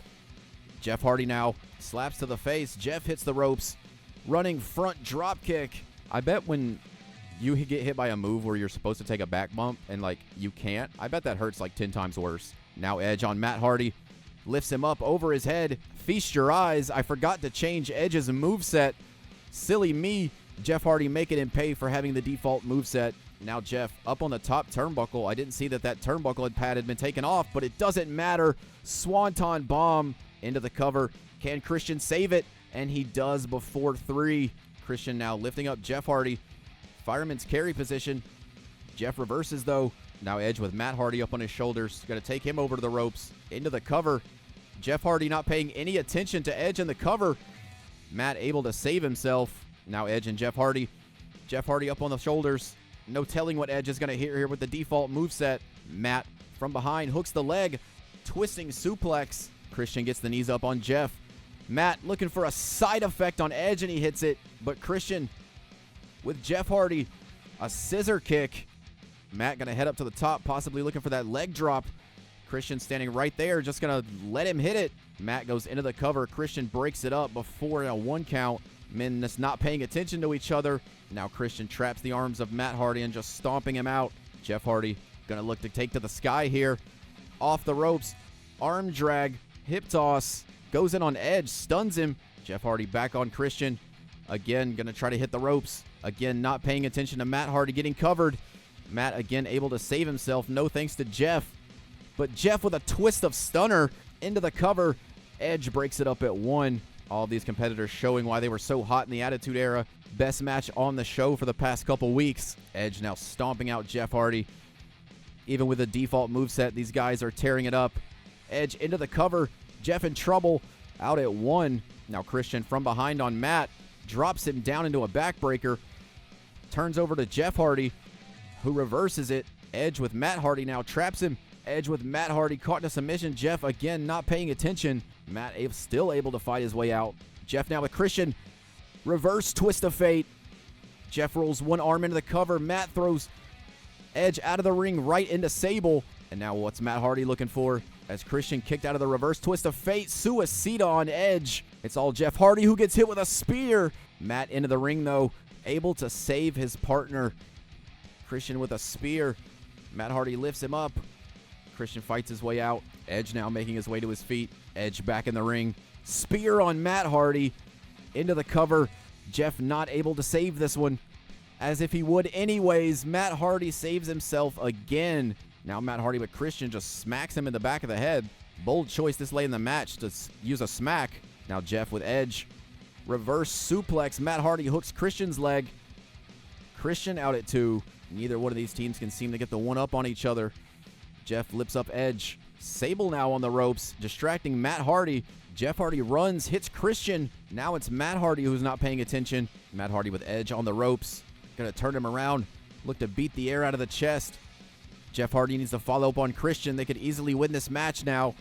Jeff Hardy now slaps to the face. Jeff hits the ropes. Running front drop kick. I bet when you get hit by a move where you're supposed to take a back bump and like you can't, I bet that hurts like 10 times worse. Now Edge on Matt Hardy. Lifts him up over his head. Feast your eyes. I forgot to change Edge's moveset. Silly me. Jeff Hardy making him pay for having the default moveset. Now Jeff up on the top turnbuckle. I didn't see that turnbuckle pad had been taken off, but it doesn't matter. Swanton bomb into the cover. Can Christian save it? And he does before 3. Christian now lifting up Jeff Hardy. Fireman's carry position. Jeff reverses though. Now Edge with Matt Hardy up on his shoulders. Going to take him over to the ropes. Into the cover. Jeff Hardy not paying any attention to Edge in the cover. Matt able to save himself. Now Edge and Jeff Hardy. Jeff Hardy up on the shoulders. No telling what Edge is going to hit here with the default moveset. Matt from behind hooks the leg. Twisting suplex. Christian gets the knees up on Jeff. Matt looking for a side effect on Edge and he hits it. But Christian with Jeff Hardy. A scissor kick. Matt going to head up to the top, possibly looking for that leg drop. Christian standing right there, just going to let him hit it. Matt goes into the cover. Christian breaks it up before a 1 count. Men just not paying attention to each other. Now Christian traps the arms of Matt Hardy and just stomping him out. Jeff Hardy going to look to take to the sky here. Off the ropes. Arm drag. Hip toss. Goes in on Edge. Stuns him. Jeff Hardy back on Christian. Again, going to try to hit the ropes. Again, not paying attention to Matt Hardy getting covered. Matt again able to save himself. No thanks to Jeff. But Jeff with a twist of stunner into the cover. Edge breaks it up at 1. All of these competitors showing why they were so hot in the Attitude Era. Best match on the show for the past couple weeks. Edge now stomping out Jeff Hardy. Even with a default moveset, these guys are tearing it up. Edge into the cover. Jeff in trouble. Out at 1. Now Christian from behind on Matt. Drops him down into a backbreaker. Turns over to Jeff Hardy, who reverses it. Edge with Matt Hardy now traps him. Edge with Matt Hardy caught in a submission. Jeff again not paying attention. Matt still able to fight his way out. Jeff now with Christian. Reverse twist of fate. Jeff rolls one arm into the cover. Matt throws Edge out of the ring right into Sable. And now what's Matt Hardy looking for? As Christian kicked out of the reverse twist of fate. Suicida on Edge. It's all Jeff Hardy who gets hit with a spear. Matt into the ring though. Able to save his partner. Christian with a spear. Matt Hardy lifts him up. Christian fights his way out. Edge now making his way to his feet. Edge back in the ring. Spear on Matt Hardy. Into the cover. Jeff not able to save this one. As if he would anyways. Matt Hardy saves himself again. Now Matt Hardy with Christian just smacks him in the back of the head. Bold choice this late in the match to use a smack. Now Jeff with Edge. Reverse suplex. Matt Hardy hooks Christian's leg. Christian out at 2. Neither one of these teams can seem to get the one up on each other. Jeff lips up Edge. Sable now on the ropes, distracting Matt Hardy. Jeff Hardy runs, hits Christian. Now it's Matt Hardy who's not paying attention. Matt Hardy with Edge on the ropes. Gonna turn him around. Look to beat the air out of the chest. Jeff Hardy needs to follow up on Christian. They could easily win this match now.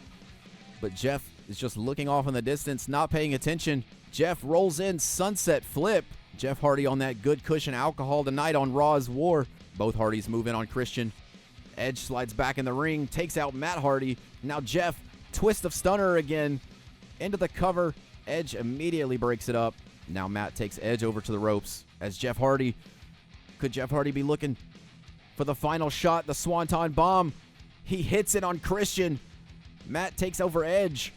But Jeff is just looking off in the distance, not paying attention. Jeff rolls in, sunset flip. Jeff Hardy on that good cushion alcohol tonight on Raw's War. Both Hardys move in on Christian. Edge slides back in the ring, takes out Matt Hardy. Now Jeff, twist of stunner again. Into the cover. Edge immediately breaks it up. Now Matt takes Edge over to the ropes. As Jeff Hardy, could Jeff Hardy be looking for the final shot, the Swanton bomb? He hits it on Christian. Matt takes over Edge.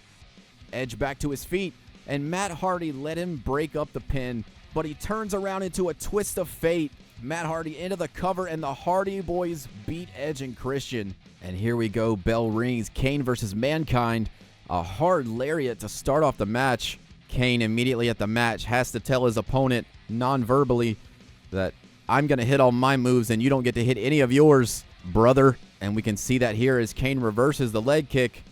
Edge back to his feet. And Matt Hardy let him break up the pin. But he turns around into a twist of fate. Matt Hardy into the cover, and the Hardy Boys beat Edge and Christian. And here we go, bell rings. Kane versus Mankind. A hard lariat to start off the match. Kane immediately at the match has to tell his opponent non-verbally that I'm going to hit all my moves and you don't get to hit any of yours, brother. And we can see that here as Kane reverses the leg kick.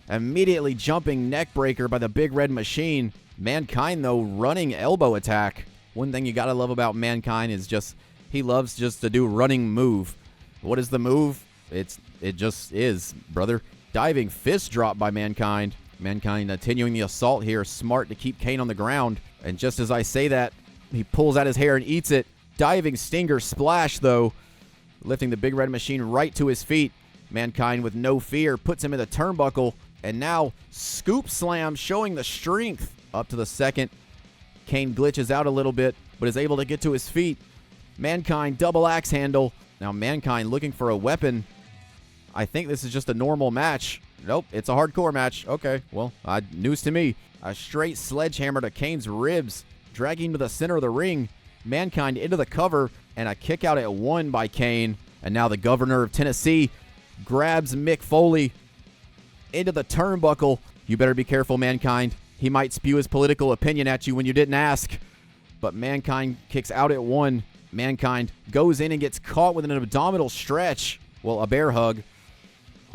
Immediately jumping neck breaker by the Big Red Machine. Mankind, though, running elbow attack. One thing you got to love about Mankind is just he loves just to do running move. What is the move? It just is, brother. Diving fist drop by Mankind. Mankind continuing the assault here. Smart to keep Kane on the ground. And just as I say that, he pulls out his hair and eats it. Diving stinger splash, though. Lifting the Big Red Machine right to his feet. Mankind with no fear puts him in the turnbuckle. And now scoop slam showing the strength. Up to the second. Kane glitches out a little bit, but is able to get to his feet. Mankind double axe handle. Now Mankind looking for a weapon. I think this is just a normal match. Nope, it's a hardcore match. Okay, well, news to me. A straight sledgehammer to Kane's ribs, dragging to the center of the ring. Mankind into the cover, and a kick out at 1 by Kane. And now the governor of Tennessee grabs Mick Foley into the turnbuckle. You better be careful, Mankind. He might spew his political opinion at you when you didn't ask. But Mankind kicks out at 1. Mankind goes in and gets caught with an abdominal stretch. Well, a bear hug.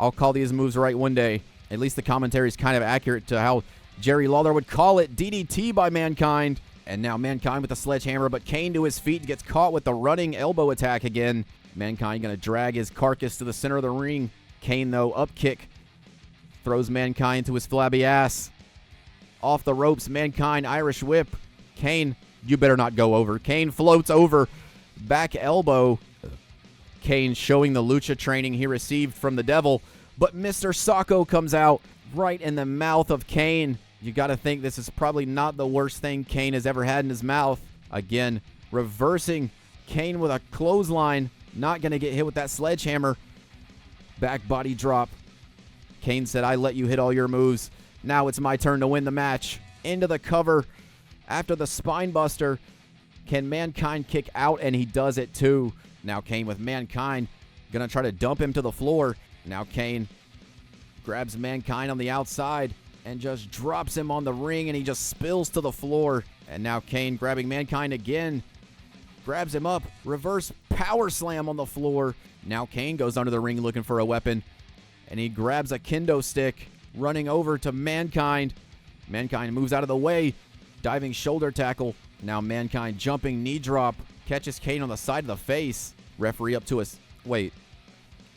I'll call these moves right one day. At least the commentary is kind of accurate to how Jerry Lawler would call it. DDT by Mankind. And now Mankind with the sledgehammer, but Kane to his feet gets caught with the running elbow attack again. Mankind going to drag his carcass to the center of the ring. Kane, though, up kick. Throws Mankind to his flabby ass. Off the ropes, Mankind, Irish whip. Kane, you better not go over. Kane floats over. Back elbow. Kane showing the lucha training he received from the devil. But Mr. Sacco comes out right in the mouth of Kane. You got to think this is probably not the worst thing Kane has ever had in his mouth. Again, reversing Kane with a clothesline. Not going to get hit with that sledgehammer. Back body drop. Kane said, I let you hit all your moves. Now it's my turn to win the match. Into the cover. After the spine buster. Can Mankind kick out? And he does it too. Now Kane with Mankind. Gonna try to dump him to the floor. Now Kane grabs Mankind on the outside. And just drops him on the ring. And he just spills to the floor. And now Kane grabbing Mankind again. Grabs him up. Reverse power slam on the floor. Now Kane goes under the ring looking for a weapon. And he grabs a kendo stick. Running over to Mankind. Mankind moves out of the way. Diving shoulder tackle. Now Mankind jumping knee drop. Catches Kane on the side of the face. Referee up to us. Wait,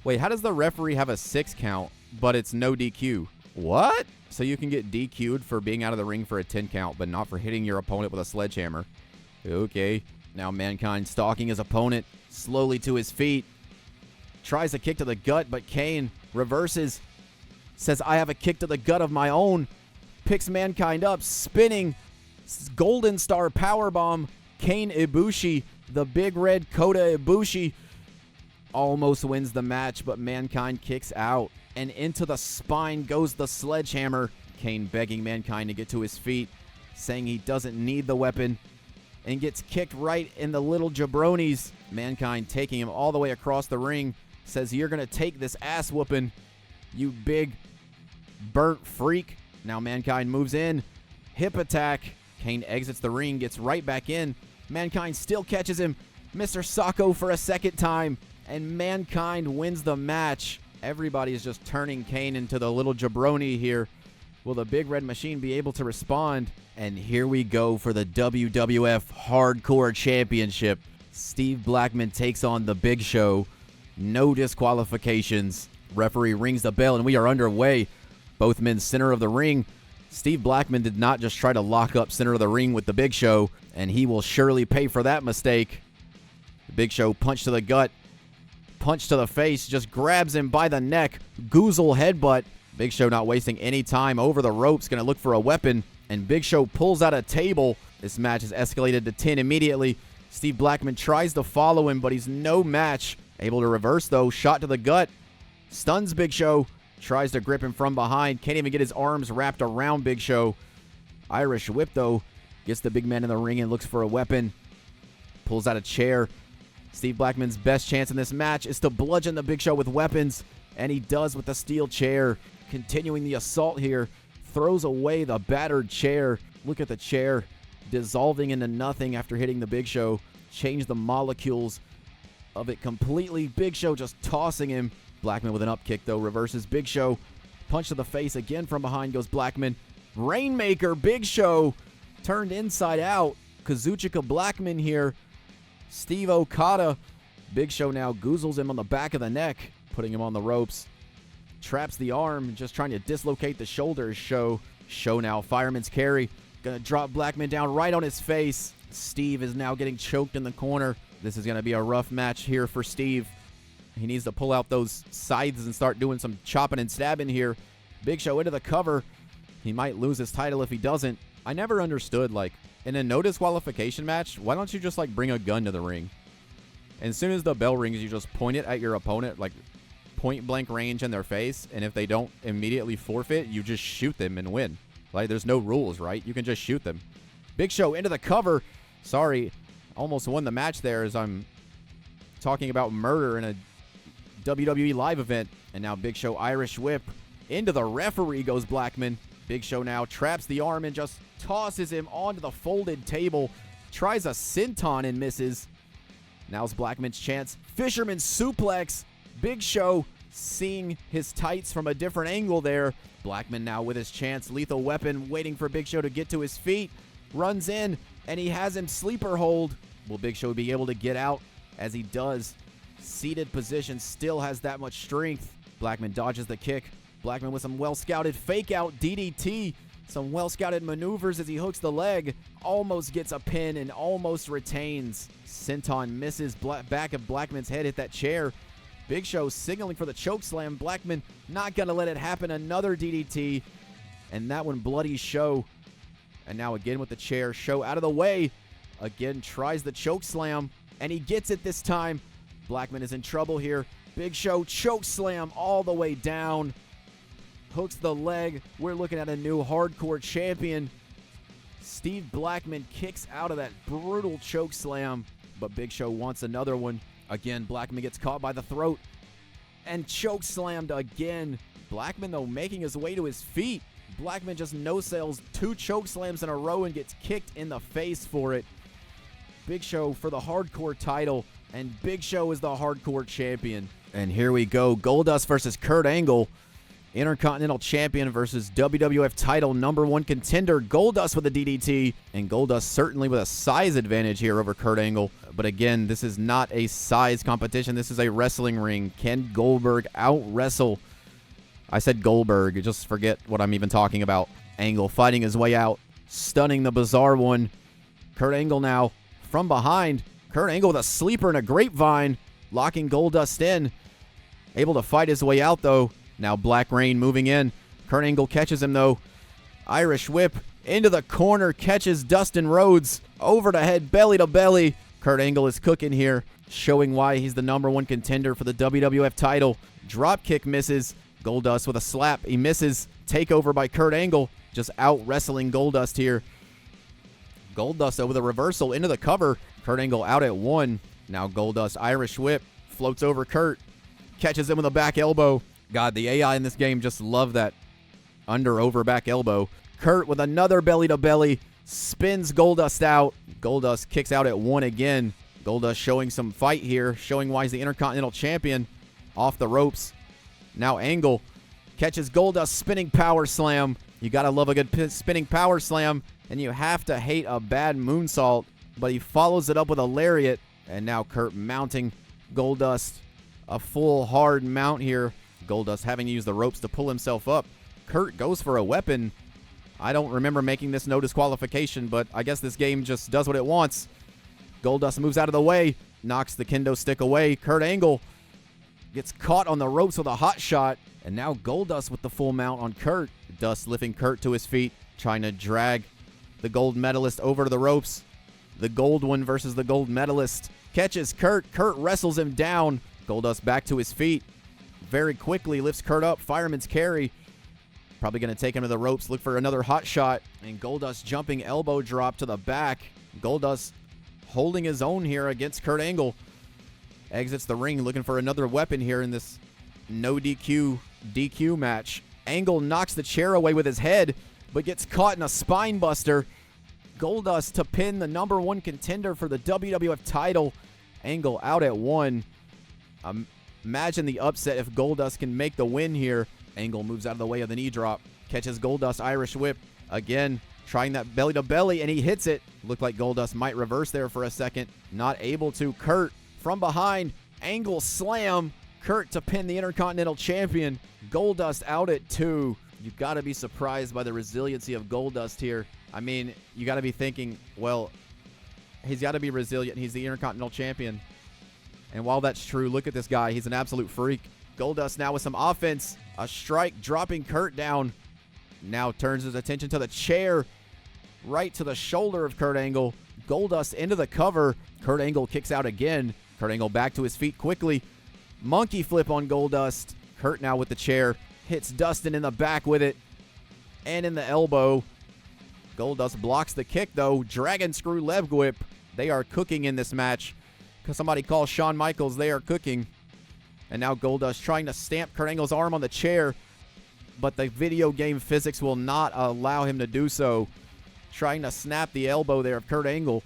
how does the referee have a 6 count, but it's no DQ? What? So you can get DQ'd for being out of the ring for a 10 count, but not for hitting your opponent with a sledgehammer. Okay. Now Mankind stalking his opponent. Slowly to his feet. Tries a kick to the gut, but Kane reverses. Says, I have a kick to the gut of my own. Picks Mankind up, spinning. Golden Star powerbomb. Kane Ibushi, the Big Red Kota Ibushi, almost wins the match, but Mankind kicks out. And into the spine goes the sledgehammer. Kane begging Mankind to get to his feet, saying he doesn't need the weapon. And gets kicked right in the little jabronis. Mankind taking him all the way across the ring. Says, you're going to take this ass whooping, you big burnt freak. Now Mankind moves in. Hip attack. Kane exits the ring, gets right back in. Mankind still catches him. Mr. Sacco for a second time. And Mankind wins the match. Everybody is just turning Kane into the little jabroni here. Will the Big Red Machine be able to respond? And here we go for the WWF Hardcore Championship. Steve Blackman takes on the Big Show. No disqualifications. Referee rings the bell, and we are underway. Both men center of the ring. Steve Blackman did not just try to lock up center of the ring with the Big Show, and he will surely pay for that mistake. The Big Show punch to the gut. Punch to the face. Just grabs him by the neck. Goozle headbutt. Big Show not wasting any time. Over the ropes. Going to look for a weapon. And Big Show pulls out a table. This match is escalated to 10 immediately. Steve Blackman tries to follow him, but he's no match. Able to reverse, though. Shot to the gut. Stuns Big Show. Tries to grip him from behind. Can't even get his arms wrapped around Big Show. Irish whip, though. Gets the big man in the ring and looks for a weapon. Pulls out a chair. Steve Blackman's best chance in this match is to bludgeon the Big Show with weapons, and he does with the steel chair. Continuing the assault here, throws away the battered chair. Look at the chair dissolving into nothing after hitting the Big Show. Change the molecules of it completely. Big Show just tossing him. Blackman with an up kick, though, reverses Big Show. Punch to the face again from behind goes Blackman. Rainmaker, Big Show turned inside out. Kazuchika Blackman here. Steve Okada. Big Show now goozles him on the back of the neck, putting him on the ropes. Traps the arm, just trying to dislocate the shoulders. Show now, fireman's carry. Gonna drop Blackman down right on his face. Steve is now getting choked in the corner. This is gonna be a rough match here for Steve. He needs to pull out those scythes and start doing some chopping and stabbing here. Big Show into the cover. He might lose his title if he doesn't. I never understood, like, in a no disqualification match, why don't you just, like, bring a gun to the ring? And as soon as the bell rings, you just point it at your opponent, like, point blank range in their face, and if they don't immediately forfeit, you just shoot them and win. Like, there's no rules, right? You can just shoot them. Big Show into the cover. Sorry, almost won the match there as I'm talking about murder in a WWE live event. And now Big Show Irish whip into the referee goes Blackman. Big Show now traps the arm and just tosses him onto the folded table. Tries a senton and misses. Now's Blackman's chance. Fisherman suplex. Big Show seeing his tights from a different angle there. Blackman now with his chance. Lethal weapon waiting for Big Show to get to his feet. Runs in and he has him sleeper hold. Will Big Show be able to get out? As he does. Seated position, still has that much strength. Blackman dodges the kick. Blackman with some well-scouted fake-out DDT. Some well-scouted maneuvers as he hooks the leg. Almost gets a pin and almost retains. Senton misses. Back of Blackman's head hit that chair. Big Show signaling for the choke slam. Blackman not going to let it happen. Another DDT. And that one bloody Show. And now again with the chair. Show out of the way. Again tries the choke slam. And he gets it this time. Blackman is in trouble here. Big Show choke slam all the way down. Hooks the leg. We're looking at a new hardcore champion. Steve Blackman kicks out of that brutal choke slam. But Big Show wants another one. Again, Blackman gets caught by the throat. And choke slammed again. Blackman, though, making his way to his feet. Blackman just no-sells 2 choke slams in a row and gets kicked in the face for it. Big Show for the hardcore title. And Big Show is the hardcore champion. And here we go. Goldust versus Kurt Angle. Intercontinental Champion versus WWF title #1 contender. Goldust with a DDT. And Goldust certainly with a size advantage here over Kurt Angle. But again, this is not a size competition. This is a wrestling ring. Can Goldberg out-wrestle? I said Goldberg. Just forget what I'm even talking about. Angle fighting his way out. Stunning the Bizarre One. Kurt Angle now from behind. Kurt Angle with a sleeper and a grapevine. Locking Goldust in. Able to fight his way out, though. Now Black Rain moving in. Kurt Angle catches him, though. Irish whip into the corner. Catches Dustin Rhodes. Over the head, belly to belly. Kurt Angle is cooking here. Showing why he's the #1 contender for the WWF title. Drop kick misses. Goldust with a slap. He misses. Takeover by Kurt Angle. Just out-wrestling Goldust here. Goldust over the reversal into the cover. Kurt Angle out at 1. Now Goldust Irish whip. Floats over Kurt. Catches him with a back elbow. God, the AI in this game just love that under-over back elbow. Kurt with another belly-to-belly. Spins Goldust out. Goldust kicks out at 1 again. Goldust showing some fight here. Showing why he's the Intercontinental Champion. Off the ropes. Now Angle catches Goldust spinning power slam. You got to love a good spinning power slam. And you have to hate a bad moonsault. But he follows it up with a lariat. And now Kurt mounting Goldust. A full hard mount here. Goldust having to use the ropes to pull himself up. Kurt goes for a weapon. I don't remember making this no disqualification, but I guess this game just does what it wants. Goldust moves out of the way. Knocks the kendo stick away. Kurt Angle gets caught on the ropes with a hot shot. And now Goldust with the full mount on Kurt. Dust lifting Kurt to his feet. Trying to drag the gold medalist over to the ropes. The gold one versus the gold medalist. Catches Kurt. Kurt wrestles him down. Goldust back to his feet. Very quickly lifts Kurt up. Fireman's carry. Probably going to take him to the ropes. Look for another hot shot. And Goldust jumping elbow drop to the back. Goldust holding his own here against Kurt Angle. exits the ring looking for another weapon here in this no DQ match. Angle knocks the chair away with his head, but gets caught in a spine buster. Goldust to pin the #1 contender for the WWF title. Angle out at 1. Imagine the upset if Goldust can make the win here. Angle moves out of the way of the knee drop. Catches Goldust Irish whip. Again, trying that belly to belly, and he hits it. Looked like Goldust might reverse there for a second. Not able to. Kurt from behind. Angle slam. Kurt to pin the Intercontinental Champion. Goldust out at 2. You've got to be surprised by the resiliency of Goldust here. I mean, you got to be thinking, well, he's got to be resilient. He's the Intercontinental Champion. And while that's true, look at this guy. He's an absolute freak. Goldust now with some offense. A strike dropping Kurt down. Now turns his attention to the chair. Right to the shoulder of Kurt Angle. Goldust into the cover. Kurt Angle kicks out again. Kurt Angle back to his feet quickly. Monkey flip on Goldust. Kurt now with the chair. Hits Dustin in the back with it. And in the elbow. Goldust blocks the kick though. Dragon screw leg whip. They are cooking in this match. Because somebody calls Shawn Michaels. They are cooking. And now Goldust trying to stamp Kurt Angle's arm on the chair. But the video game physics will not allow him to do so. Trying to snap the elbow there of Kurt Angle.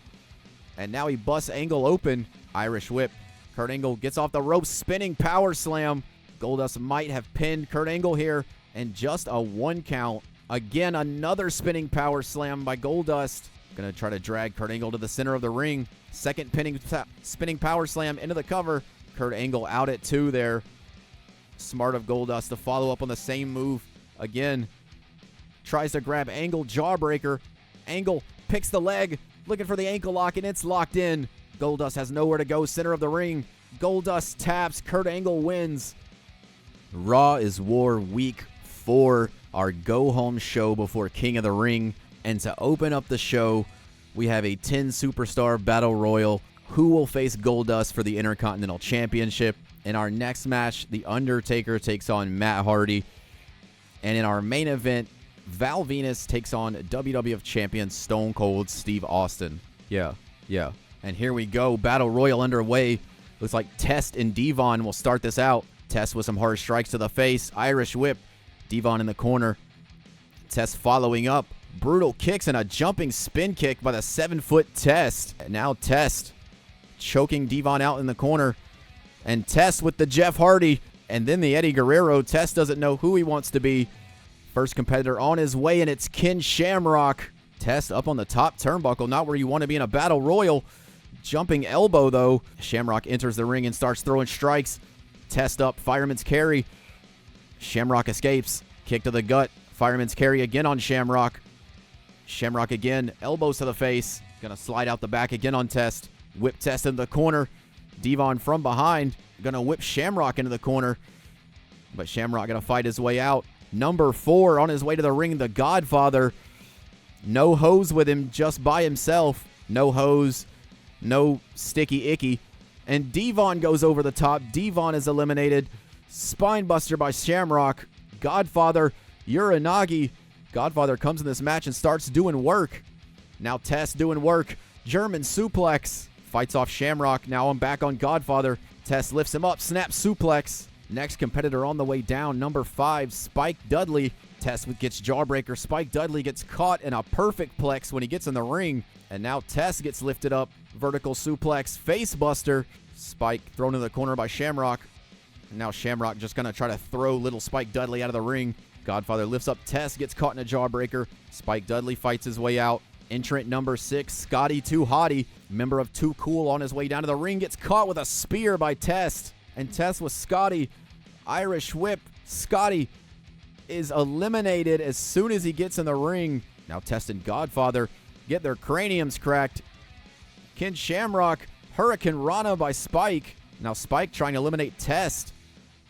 And now he busts Angle open. Irish whip. Kurt Angle gets off the rope. Spinning power slam. Goldust might have pinned Kurt Angle here. And just a 1 count. Again, another spinning power slam by Goldust. Going to try to drag Kurt Angle to the center of the ring. Second spinning power slam into the cover. Kurt Angle out at 2 there. Smart of Goldust to follow up on the same move. Again, tries to grab Angle, jawbreaker. Angle picks the leg, looking for the ankle lock, and it's locked in. Goldust has nowhere to go, center of the ring. Goldust taps, Kurt Angle wins. Raw is War Week 4, our go-home show before King of the Ring. And to open up the show, we have a 10-superstar battle royal. Who will face Goldust for the Intercontinental Championship? In our next match, The Undertaker takes on Matt Hardy. And in our main event, Val Venus takes on WWF Champion Stone Cold Steve Austin. Yeah. And here we go. Battle Royal underway. Looks like Test and Devon will start this out. Test with some hard strikes to the face. Irish whip. Devon in the corner. Test following up. Brutal kicks and a jumping spin kick by the 7-foot Test. And now Test choking Devon out in the corner. And Test with the Jeff Hardy. And then the Eddie Guerrero. Test doesn't know who he wants to be. First competitor on his way, and it's Ken Shamrock. Test up on the top turnbuckle. Not where you want to be in a battle royal. Jumping elbow, though. Shamrock enters the ring and starts throwing strikes. Test up. Fireman's carry. Shamrock escapes. Kick to the gut. Fireman's carry again on Shamrock. Shamrock again. Elbows to the face. Gonna slide out the back again on Test. Whip Test in the corner. Devon from behind. Gonna whip Shamrock into the corner. But Shamrock gonna fight his way out. Number 4 on his way to the ring. The Godfather. No hose with him. Just by himself. No hose. No sticky icky. And Devon goes over the top. Devon is eliminated. Spinebuster by Shamrock. Godfather. Uranagi. Godfather comes in this match and starts doing work. Now Test doing work. German suplex. Fights off Shamrock. Now I'm back on Godfather. Test lifts him up. Snap suplex. Next competitor on the way down. Number 5, Spike Dudley. Test gets jawbreaker. Spike Dudley gets caught in a perfect plex when he gets in the ring. And now Test gets lifted up. Vertical suplex. Face buster. Spike thrown in the corner by Shamrock. And now Shamrock just going to try to throw little Spike Dudley out of the ring. Godfather lifts up Test. Gets caught in a jawbreaker. Spike Dudley fights his way out. Entrant number 6, Scotty Too Hottie, member of Too Cool, on his way down to the ring, gets caught with a spear by Test. And Test with Scotty. Irish whip. Scotty is eliminated as soon as he gets in the ring. Now Test and Godfather get their craniums cracked. Ken Shamrock. Hurricane Rana by Spike. Now Spike trying to eliminate Test.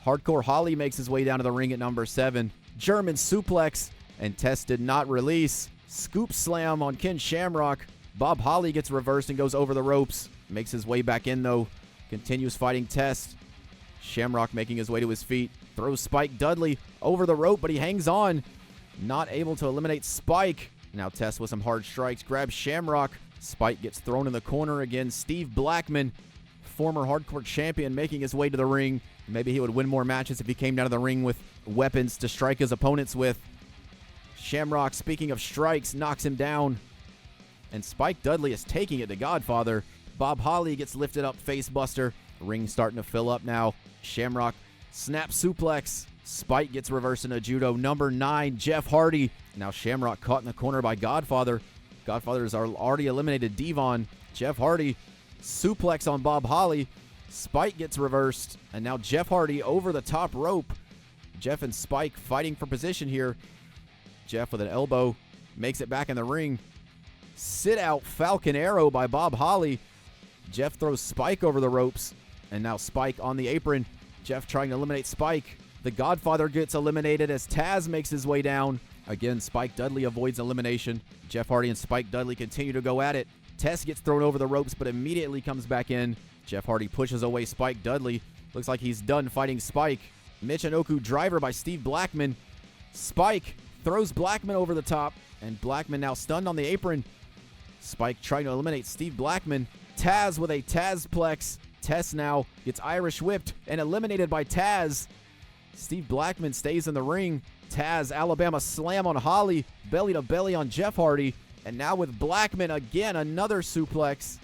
Hardcore Holly makes his way down to the ring at number 7. German suplex. And Test did not release. Scoop slam on Ken Shamrock. Bob Holly gets reversed and goes over the ropes. Makes his way back in, though. Continues fighting Test. Shamrock making his way to his feet. Throws Spike Dudley over the rope, but he hangs on. Not able to eliminate Spike. Now Test with some hard strikes. Grabs Shamrock. Spike gets thrown in the corner again. Steve Blackman former hardcore champion, making his way to the ring. Maybe he would win more matches if he came down to the ring with weapons to strike his opponents with. Shamrock, speaking of strikes, knocks him down. And Spike Dudley is taking it to Godfather. Bob Holly gets lifted up, face buster. Ring starting to fill up now. Shamrock, snap suplex. Spike gets reversed into judo. Number 9, Jeff Hardy. Now Shamrock caught in the corner by Godfather. Godfather has already eliminated Devon. Jeff Hardy, suplex on Bob Holly. Spike gets reversed. And now Jeff Hardy over the top rope. Jeff and Spike fighting for position here. Jeff with an elbow makes it back in the ring. Sit out Falcon Arrow by Bob Holly. Jeff throws Spike over the ropes. And now Spike on the apron. Jeff trying to eliminate Spike. The Godfather gets eliminated as Taz makes his way down. Again, Spike Dudley avoids elimination. Jeff Hardy and Spike Dudley continue to go at it. Tess gets thrown over the ropes but immediately comes back in. Jeff Hardy pushes away Spike Dudley. Looks like he's done fighting Spike. Michinoku driver by Steve Blackman. Spike throws Blackman over the top. And Blackman now stunned on the apron. Spike trying to eliminate Steve Blackman. Taz with a Tazplex. Tess now gets Irish whipped and eliminated by Taz. Steve Blackman stays in the ring. Taz, Alabama slam on Holly. Belly to belly on Jeff Hardy. And now with Blackman again, another suplex.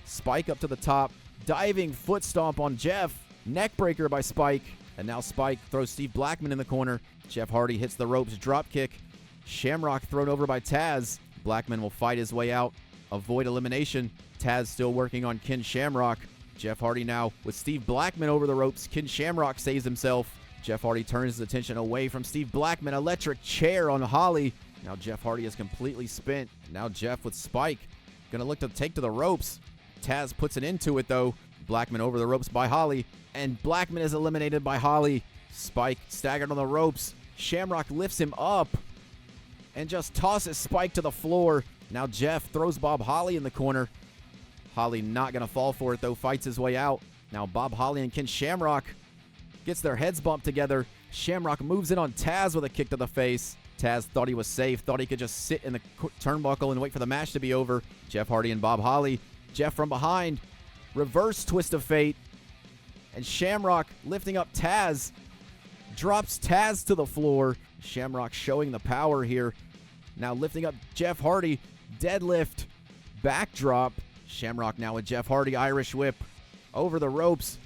Spike up to the top. Diving foot stomp on Jeff. Neckbreaker by Spike. And now Spike throws Steve Blackman in the corner. Jeff Hardy hits the ropes, drop kick. Shamrock thrown over by Taz. Blackman will fight his way out, avoid elimination. Taz still working on Ken Shamrock. Jeff Hardy now with Steve Blackman over the ropes. Ken Shamrock saves himself. Jeff Hardy turns his attention away from Steve Blackman. Electric chair on Holly. Now Jeff Hardy is completely spent. Now Jeff with Spike. Gonna look to take to the ropes. Taz puts an end to it though. Blackman over the ropes by Holly. And Blackman is eliminated by Holly. Spike staggered on the ropes. Shamrock lifts him up and just tosses Spike to the floor. Now Jeff throws Bob Holly in the corner. Holly not going to fall for it though, fights his way out. Now Bob Holly and Ken Shamrock gets their heads bumped together. Shamrock moves in on Taz with a kick to the face. Taz thought he was safe, thought he could just sit in the turnbuckle and wait for the match to be over. Jeff Hardy and Bob Holly. Jeff from behind. Reverse twist of fate. And Shamrock lifting up Taz. Drops Taz to the floor. Shamrock showing the power here. Now lifting up Jeff Hardy. Deadlift. Backdrop. Shamrock now with Jeff Hardy. Irish whip. Over the ropes.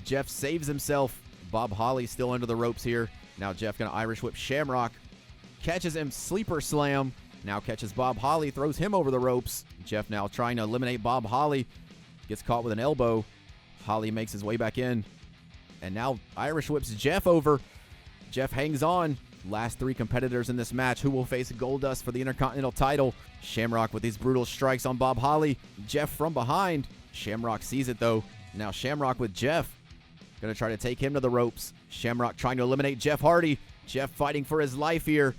Jeff saves himself. Bob Holly still under the ropes here. Now Jeff gonna Irish whip Shamrock. Catches him. Sleeper slam. Now catches Bob Holly. Throws him over the ropes. Jeff now trying to eliminate Bob Holly. Gets caught with an elbow. Holly makes his way back in. And now Irish whips Jeff over. Jeff hangs on. Last 3 competitors in this match who will face Goldust for the Intercontinental title. Shamrock with these brutal strikes on Bob Holly. Jeff from behind. Shamrock sees it though. Now Shamrock with Jeff. Gonna try to take him to the ropes. Shamrock trying to eliminate Jeff Hardy. Jeff fighting for his life here.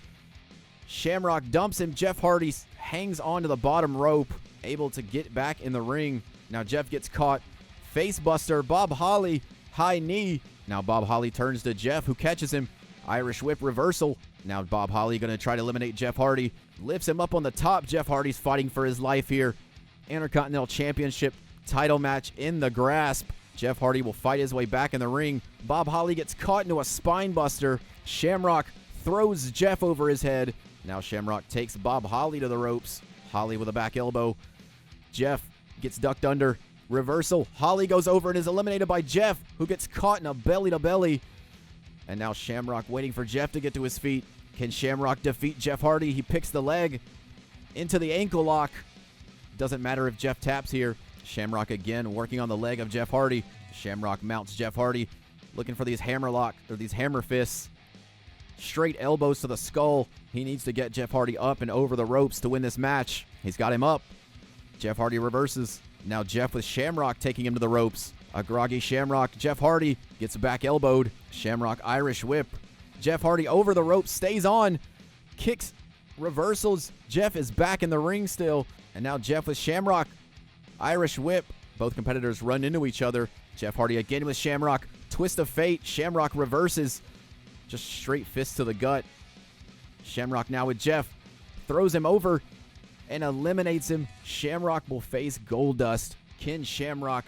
Shamrock dumps him. Jeff Hardy hangs onto the bottom rope. Able to get back in the ring. Now Jeff gets caught. Face buster. Bob Holly. High knee. Now Bob Holly turns to Jeff who catches him. Irish whip reversal. Now Bob Holly going to try to eliminate Jeff Hardy. Lifts him up on the top. Jeff Hardy's fighting for his life here. Intercontinental Championship title match in the grasp. Jeff Hardy will fight his way back in the ring. Bob Holly gets caught into a spine buster. Shamrock throws Jeff over his head. Now Shamrock takes Bob Holly to the ropes. Holly with a back elbow. Jeff gets ducked under. Reversal. Holly goes over and is eliminated by Jeff, who gets caught in a belly-to-belly. And now Shamrock waiting for Jeff to get to his feet. Can Shamrock defeat Jeff Hardy? He picks the leg into the ankle lock. Doesn't matter if Jeff taps here. Shamrock again working on the leg of Jeff Hardy. Shamrock mounts Jeff Hardy, looking for these hammer fists. Straight elbows to the skull. He needs to get Jeff Hardy up and over the ropes to win this match. He's got him up. Jeff Hardy reverses. Now Jeff with Shamrock taking him to the ropes. A groggy Shamrock. Jeff Hardy gets back elbowed. Shamrock Irish whip. Jeff Hardy over the ropes, stays on. Kicks, reversals. Jeff is back in the ring still. And now Jeff with Shamrock. Irish whip. Both competitors run into each other. Jeff Hardy again with Shamrock. Twist of fate. Shamrock reverses. Just straight fist to the gut. Shamrock now with Jeff. Throws him over and eliminates him. Shamrock will face Goldust. Ken Shamrock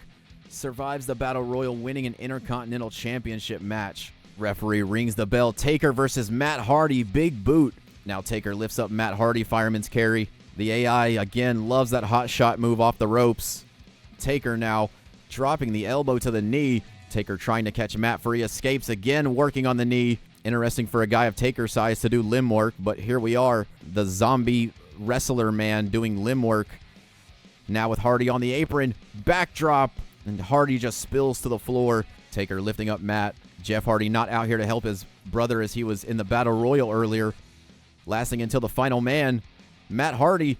survives the Battle Royal, winning an Intercontinental Championship match. Referee rings the bell. Taker versus Matt Hardy, big boot. Now Taker lifts up Matt Hardy, fireman's carry. The AI, again, loves that hot shot move off the ropes. Taker now dropping the elbow to the knee. Taker trying to catch Matt for he escapes, again working on the knee. Interesting for a guy of Taker's size to do limb work, but here we are, the zombie wrestler man doing limb work. Now with Hardy on the apron, backdrop, and Hardy just spills to the floor. Taker lifting up Matt. Jeff Hardy not out here to help his brother as he was in the Battle Royal earlier. Lasting until the final man. Matt Hardy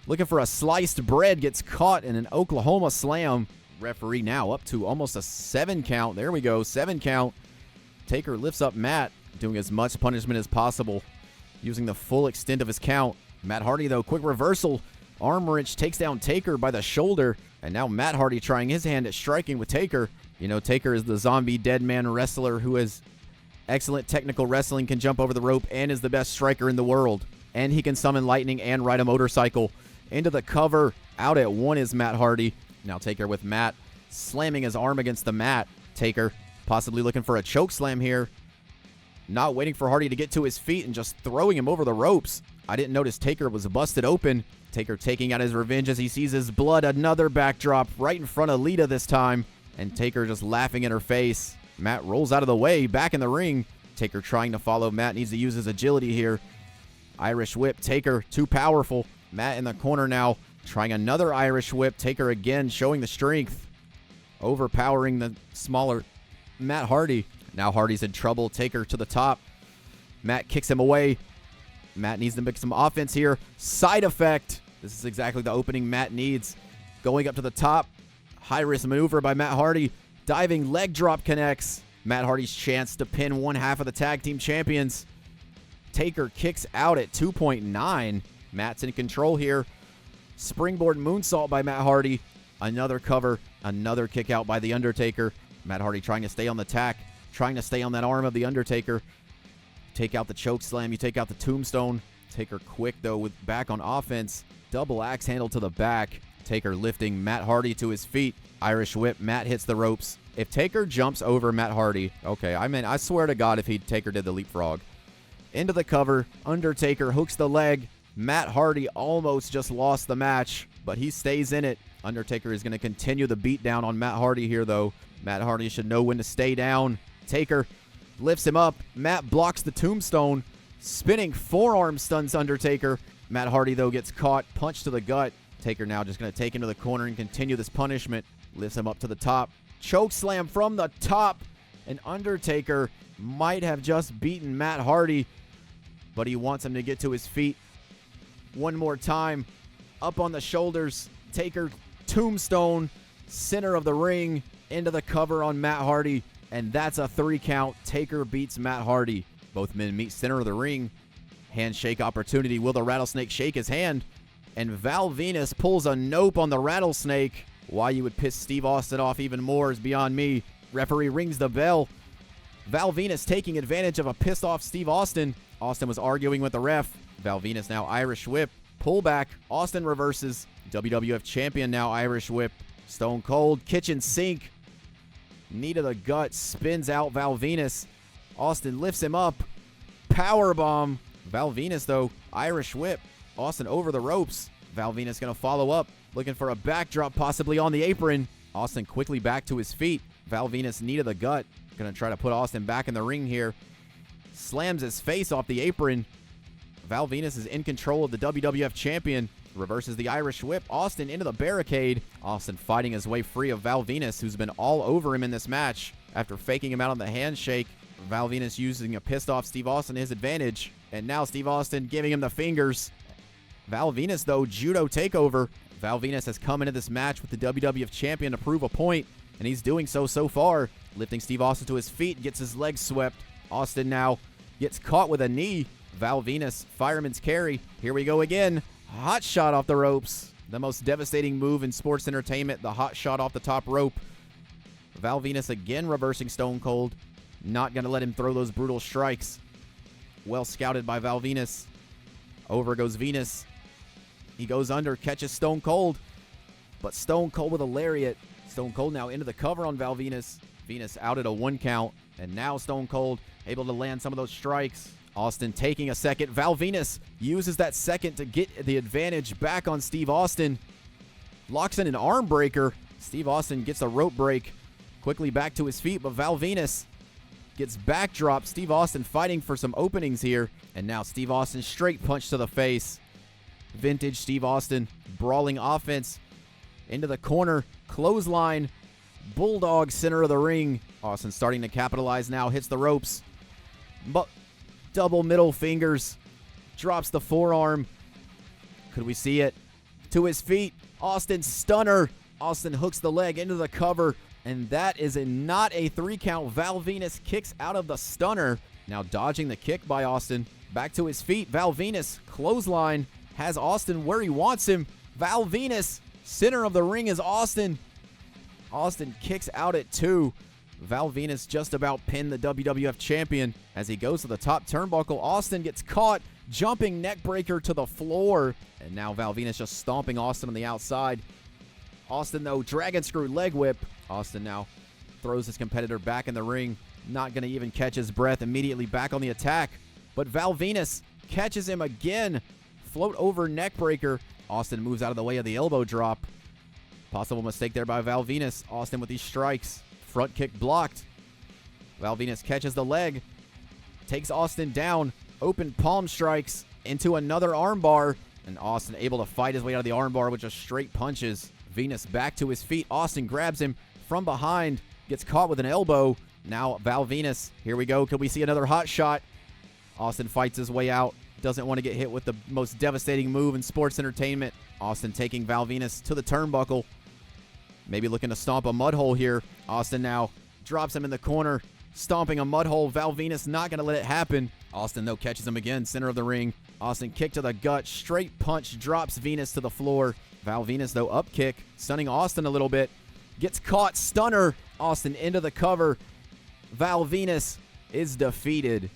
looking for a sliced bread, gets caught in an Oklahoma slam. Referee now up to almost a 7 count. There we go, 7 count. Taker lifts up Matt, doing as much punishment as possible, using the full extent of his count. Matt Hardy, though, quick reversal. Arm wrench takes down Taker by the shoulder. And now Matt Hardy trying his hand at striking with Taker. You know, Taker is the zombie dead man wrestler who has excellent technical wrestling, can jump over the rope, and is the best striker in the world. And he can summon lightning and ride a motorcycle. Into the cover. Out at 1 is Matt Hardy. Now Taker with Matt, slamming his arm against the mat. Taker possibly looking for a choke slam here. Not waiting for Hardy to get to his feet and just throwing him over the ropes. I didn't notice Taker was busted open. Taker taking out his revenge as he sees his blood. Another backdrop right in front of Lita this time. And Taker just laughing in her face. Matt rolls out of the way, back in the ring. Taker trying to follow. Matt needs to use his agility here. Irish whip. Taker too powerful. Matt in the corner now, trying another Irish whip. Taker again showing the strength. Overpowering the smaller Matt Hardy. Now Hardy's in trouble. Taker to the top. Matt kicks him away. Matt needs to make some offense here. Side effect. This is exactly the opening Matt needs. Going up to the top. High-risk maneuver by Matt Hardy. Diving leg drop connects. Matt Hardy's chance to pin one half of the tag team champions. Taker kicks out at 2.9. Matt's in control here. Springboard moonsault by Matt Hardy. Another cover. Another kick out by The Undertaker. Matt Hardy trying to stay on the tack. Trying to stay on that arm of The Undertaker. Take out the choke slam. You take out the tombstone. Taker quick, though, with back on offense. Double axe handle to the back. Taker lifting Matt Hardy to his feet. Irish whip. Matt hits the ropes. If Taker jumps over Matt Hardy, okay, I swear to God if Taker did the leapfrog. Into the cover. Undertaker hooks the leg. Matt Hardy almost just lost the match, but he stays in it. Undertaker is going to continue the beatdown on Matt Hardy here, though. Matt Hardy should know when to stay down. Taker lifts him up. Matt blocks the tombstone. Spinning forearm stuns Undertaker. Matt Hardy, though, gets caught. Punch to the gut. Taker now just going to take him to the corner and continue this punishment. Lifts him up to the top. Choke slam from the top. And Undertaker might have just beaten Matt Hardy, but he wants him to get to his feet. One more time. Up on the shoulders. Taker tombstone. Center of the ring. Into the cover on Matt Hardy. And that's a 3 count. Taker beats Matt Hardy. Both men meet center of the ring. Handshake opportunity. Will the Rattlesnake shake his hand? And Val Venus pulls a nope on the Rattlesnake. Why you would piss Steve Austin off even more is beyond me. Referee rings the bell. Val Venus taking advantage of a pissed off Steve Austin. Austin was arguing with the ref. Val Venus now Irish whip. Pullback. Austin reverses. WWF champion now Irish whip. Stone Cold. Kitchen sink. Knee to the gut. Spins out Val Venus. Austin lifts him up. Powerbomb. Val Venus, though. Irish whip. Austin over the ropes. Val Venus going to follow up. Looking for a backdrop possibly on the apron. Austin quickly back to his feet. Val Venus knee to the gut. Going to try to put Austin back in the ring here. Slams his face off the apron. Val Venus is in control of the WWF champion. Reverses the Irish whip. Austin into the barricade. Austin fighting his way free of Val Venus, who's been all over him in this match. After faking him out on the handshake, Val Venus using a pissed off Steve Austin to his advantage. And now Steve Austin giving him the fingers. Val Venus, though, judo takeover. Val Venus has come into this match with the WWF champion to prove a point, and he's doing so far. Lifting Steve Austin to his feet, gets his legs swept. Austin now gets caught with a knee. Val Venus, fireman's carry. Here we go again. Hot shot off the ropes. The most devastating move in sports entertainment, the hot shot off the top rope. Val Venus again reversing Stone Cold. Not going to let him throw those brutal strikes. Well scouted by Val Venus. Over goes Venus. He goes under, catches Stone Cold. But Stone Cold with a lariat. Stone Cold now into the cover on Val Venus. Venus out at a 1 count. And now Stone Cold able to land some of those strikes. Austin taking a second. Val Venus uses that second to get the advantage back on Steve Austin. Locks in an arm breaker. Steve Austin gets a rope break. Quickly back to his feet, but Val Venus gets backdropped. Steve Austin fighting for some openings here. And now Steve Austin straight punch to the face. Vintage Steve Austin brawling offense into the corner. Clothesline. Bulldog center of the ring. Austin starting to capitalize now. Hits the ropes. But double middle fingers. Drops the forearm. Could we see it? To his feet. Austin stunner. Austin hooks the leg into the cover. And that is not a 3 count. Val Venus kicks out of the stunner. Now dodging the kick by Austin. Back to his feet. Val Venus clothesline. Has Austin where he wants him. Val Venus. Center of the ring is Austin. Austin kicks out at 2. Val Venus just about pinned the WWF champion. As he goes to the top turnbuckle, Austin gets caught. Jumping neck breaker to the floor. And now Val Venus just stomping Austin on the outside. Austin, though, dragon screw leg whip. Austin now throws his competitor back in the ring. Not going to even catch his breath. Immediately back on the attack. But Val Venus catches him again. Float over neck breaker. Austin moves out of the way of the elbow drop. Possible mistake there by Val Venus. Austin with these strikes. Front kick blocked. Val Venus catches the leg. Takes Austin down. Open palm strikes into another armbar. And Austin able to fight his way out of the armbar with just straight punches. Venus back to his feet. Austin grabs him from behind. Gets caught with an elbow. Now Val Venus. Here we go. Could we see another hot shot? Austin fights his way out. Doesn't want to get hit with the most devastating move in sports entertainment. Austin taking Val Venus to the turnbuckle. Maybe looking to stomp a mud hole here. Austin now drops him in the corner. Stomping a mud hole. Val Venus not going to let it happen. Austin, though, catches him again. Center of the ring. Austin kick to the gut. Straight punch drops Venus to the floor. Val Venus, though, up kick. Stunning Austin a little bit. Gets caught. Stunner. Austin into the cover. Val Venus is defeated.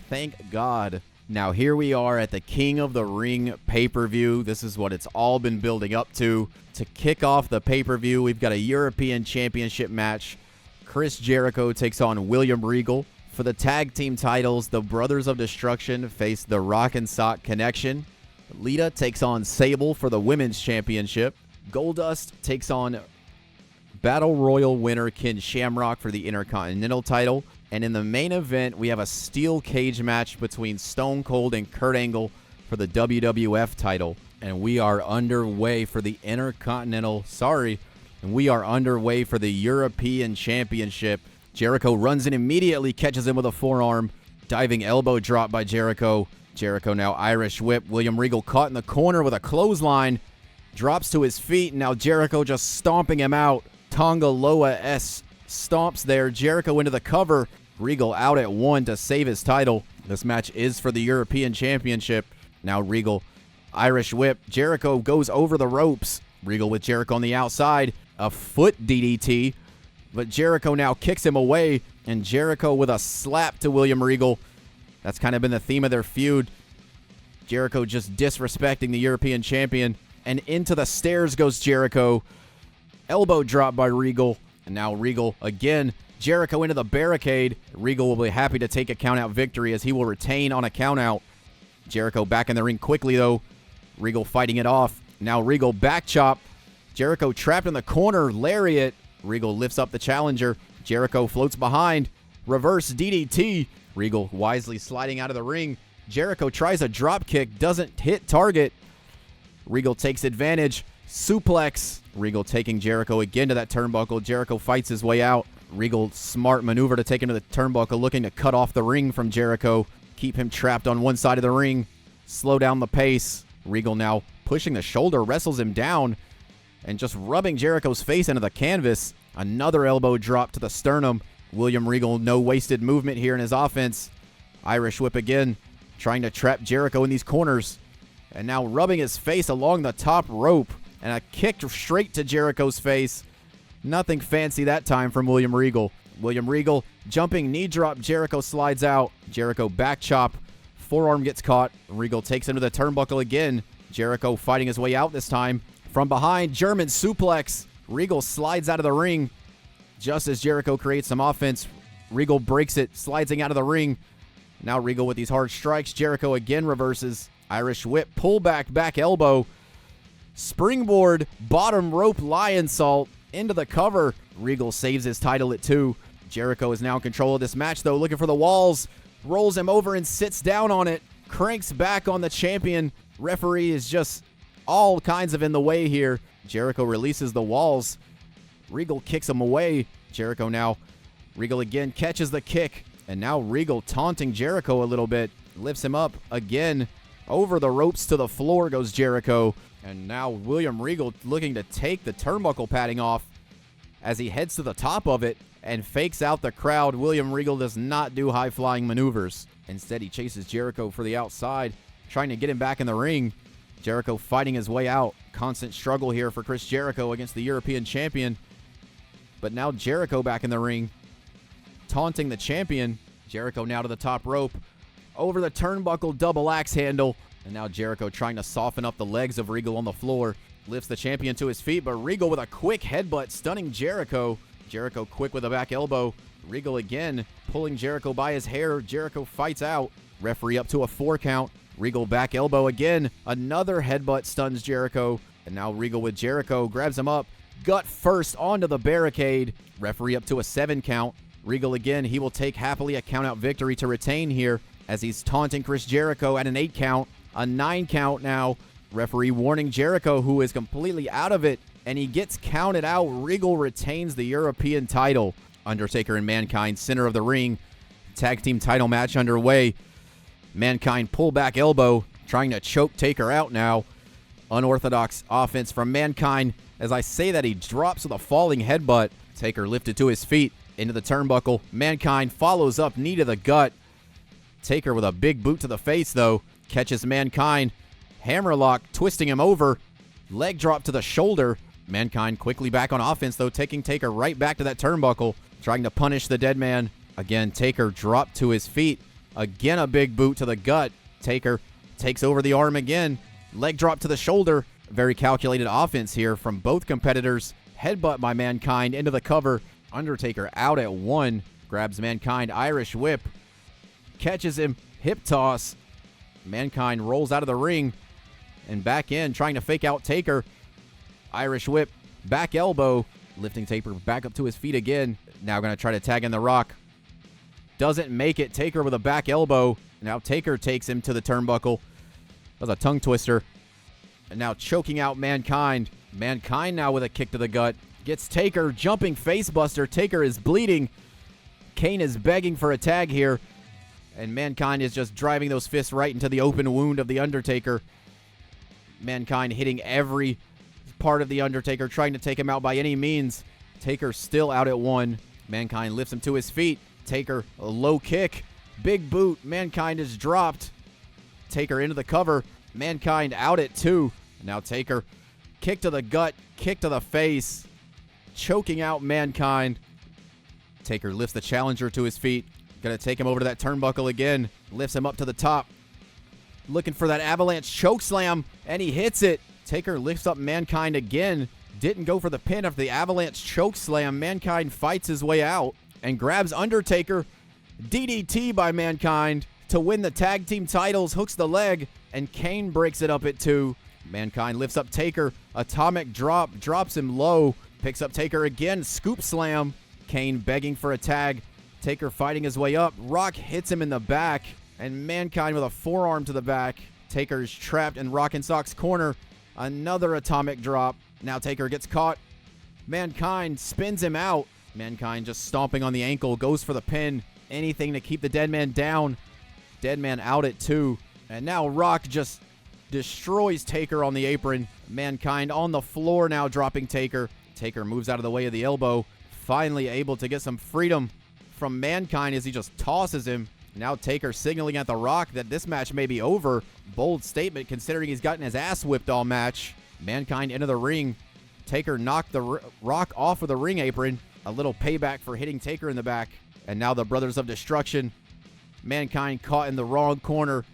Thank God. Now here we are at the King of the Ring pay-per-view. This is what it's all been building up to. To kick off the pay-per-view, we've got a European Championship match. Chris Jericho takes on William Regal. For the tag team titles, the Brothers of Destruction face the Rock and Sock Connection. Lita takes on Sable for the Women's Championship. Goldust takes on Battle Royal winner Ken Shamrock for the Intercontinental title. And in the main event, we have a steel cage match between Stone Cold and Kurt Angle for the WWF title. And we are underway for the Intercontinental. And we are underway for the European Championship. Jericho runs in immediately, catches him with a forearm. Diving elbow drop by Jericho. Jericho now Irish whip. William Regal caught in the corner with a clothesline. Drops to his feet. Now Jericho just stomping him out. Tonga Loa S stomps there. Jericho into the cover. Regal out at 1 to save his title. This match is for the European Championship. Now Regal, Irish whip. Jericho goes over the ropes. Regal with Jericho on the outside. A foot DDT. But Jericho now kicks him away. And Jericho with a slap to William Regal. That's kind of been the theme of their feud. Jericho just disrespecting the European champion. And into the stairs goes Jericho. Elbow drop by Regal. And now Regal again. Jericho into the barricade. Regal will be happy to take a countout victory as he will retain on a countout. Jericho back in the ring quickly, though. Regal fighting it off. Now Regal back chop. Jericho trapped in the corner. Lariat. Regal lifts up the challenger. Jericho floats behind. Reverse DDT. Regal wisely sliding out of the ring. Jericho tries a drop kick. Doesn't hit target. Regal takes advantage. Suplex. Regal taking Jericho again to that turnbuckle. Jericho fights his way out. Regal smart maneuver to take him to the turnbuckle, looking to cut off the ring from Jericho. Keep him trapped on one side of the ring. Slow down the pace. Regal now pushing the shoulder, wrestles him down, and just rubbing Jericho's face into the canvas. Another elbow drop to the sternum. William Regal, no wasted movement here in his offense. Irish whip again, trying to trap Jericho in these corners. And now rubbing his face along the top rope. And a kick straight to Jericho's face. Nothing fancy that time from William Regal. William Regal, jumping knee drop. Jericho slides out. Jericho back chop. Forearm gets caught. Regal takes him to the turnbuckle again. Jericho fighting his way out this time. From behind, German suplex. Regal slides out of the ring. Just as Jericho creates some offense, Regal breaks it, sliding out of the ring. Now Regal with these hard strikes. Jericho again reverses. Irish whip, pullback, back elbow. Springboard, bottom rope lion salt into the cover. Regal saves his title at 2. Jericho is now in control of this match, though, looking for the walls. Rolls him over and sits down on it. Cranks back on the champion. Referee is just all kinds of in the way here. Jericho releases the walls. Regal kicks him away. Jericho now. Regal again catches the kick. And now Regal taunting Jericho a little bit. Lifts him up again. Over the ropes to the floor goes Jericho. And now William Regal looking to take the turnbuckle padding off as he heads to the top of it and fakes out the crowd. William Regal does not do high-flying maneuvers. Instead, he chases Jericho for the outside, trying to get him back in the ring. Jericho fighting his way out. Constant struggle here for Chris Jericho against the European champion. But now Jericho back in the ring, taunting the champion. Jericho now to the top rope. Over the turnbuckle double axe handle. And now Jericho trying to soften up the legs of Regal on the floor. Lifts the champion to his feet, but Regal with a quick headbutt, stunning Jericho. Jericho quick with a back elbow. Regal again pulling Jericho by his hair. Jericho fights out. Referee up to a 4 count. Regal back elbow again. Another headbutt stuns Jericho. And now Regal with Jericho grabs him up. Gut first onto the barricade. Referee up to a 7 count. Regal again. He will take happily a count-out victory to retain here as he's taunting Chris Jericho at an 8 count. A 9 count now. Referee warning Jericho, who is completely out of it, and he gets counted out. Regal retains the European title. Undertaker and Mankind, center of the ring. Tag team title match underway. Mankind pullback elbow, trying to choke Taker out now. Unorthodox offense from Mankind. As I say that, he drops with a falling headbutt. Taker lifted to his feet, into the turnbuckle. Mankind follows up, knee to the gut. Taker with a big boot to the face, though. Catches Mankind. Hammerlock, twisting him over. Leg drop to the shoulder. Mankind quickly back on offense, though, taking Taker right back to that turnbuckle, trying to punish the dead man. Again, Taker dropped to his feet. Again, a big boot to the gut. Taker takes over the arm again. Leg drop to the shoulder. Very calculated offense here from both competitors. Headbutt by Mankind into the cover. Undertaker out at 1. Grabs Mankind. Irish whip. Catches him. Hip toss. Mankind rolls out of the ring and back in, trying to fake out Taker. Irish whip, back elbow, lifting Taker back up to his feet again. Now going to try to tag in the Rock. Doesn't make it. Taker with a back elbow. Now Taker takes him to the turnbuckle. That was a tongue twister. And now choking out Mankind. Mankind now with a kick to the gut. Gets Taker, jumping facebuster. Taker is bleeding. Kane is begging for a tag here. And Mankind is just driving those fists right into the open wound of The Undertaker. Mankind hitting every part of The Undertaker, trying to take him out by any means. Taker still out at 1. Mankind lifts him to his feet. Taker, a low kick. Big boot. Mankind is dropped. Taker into the cover. Mankind out at 2. Now Taker, kick to the gut, kick to the face. Choking out Mankind. Taker lifts the challenger to his feet. Gonna take him over to that turnbuckle again. Lifts him up to the top. Looking for that avalanche chokeslam, and he hits it. Taker lifts up Mankind again. Didn't go for the pin after the avalanche chokeslam. Mankind fights his way out and grabs Undertaker. DDT by Mankind to win the tag team titles. Hooks the leg, and Kane breaks it up at 2. Mankind lifts up Taker. Atomic drop, drops him low. Picks up Taker again. Scoop slam. Kane begging for a tag. Taker fighting his way up. Rock hits him in the back. And Mankind with a forearm to the back. Taker's trapped in Rock and Sock's corner. Another atomic drop. Now Taker gets caught. Mankind spins him out. Mankind just stomping on the ankle. Goes for the pin. Anything to keep the dead man down. Dead man out at 2. And now Rock just destroys Taker on the apron. Mankind on the floor now, dropping Taker. Taker moves out of the way of the elbow. Finally able to get some freedom from Mankind as he just tosses him. Now Taker signaling at the Rock that this match may be over. Bold statement considering he's gotten his ass whipped all match. Mankind into the ring. Taker knocked the Rock off of the ring apron. A little payback for hitting Taker in the back. And now the Brothers of Destruction. Mankind caught in the wrong corner.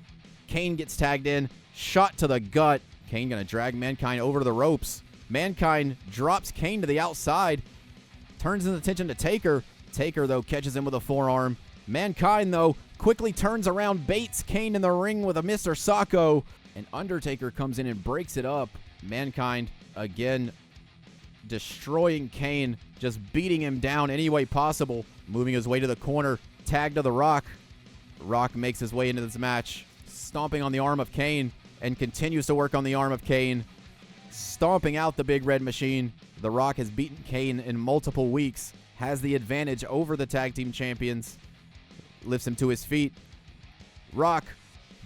Kane gets tagged in. Shot to the gut. Kane gonna drag Mankind over to the ropes. Mankind drops Kane to the outside, turns his attention to Taker. Taker, though, catches him with a forearm. Mankind, though, quickly turns around, baits Kane in the ring with a Mr. Socko, and Undertaker comes in and breaks it up. Mankind, again, destroying Kane, just beating him down any way possible, moving his way to the corner, tag to The Rock. Rock makes his way into this match, stomping on the arm of Kane, and continues to work on the arm of Kane, stomping out the Big Red Machine. The Rock has beaten Kane in multiple weeks, has the advantage over the tag team champions, lifts him to his feet. Rock,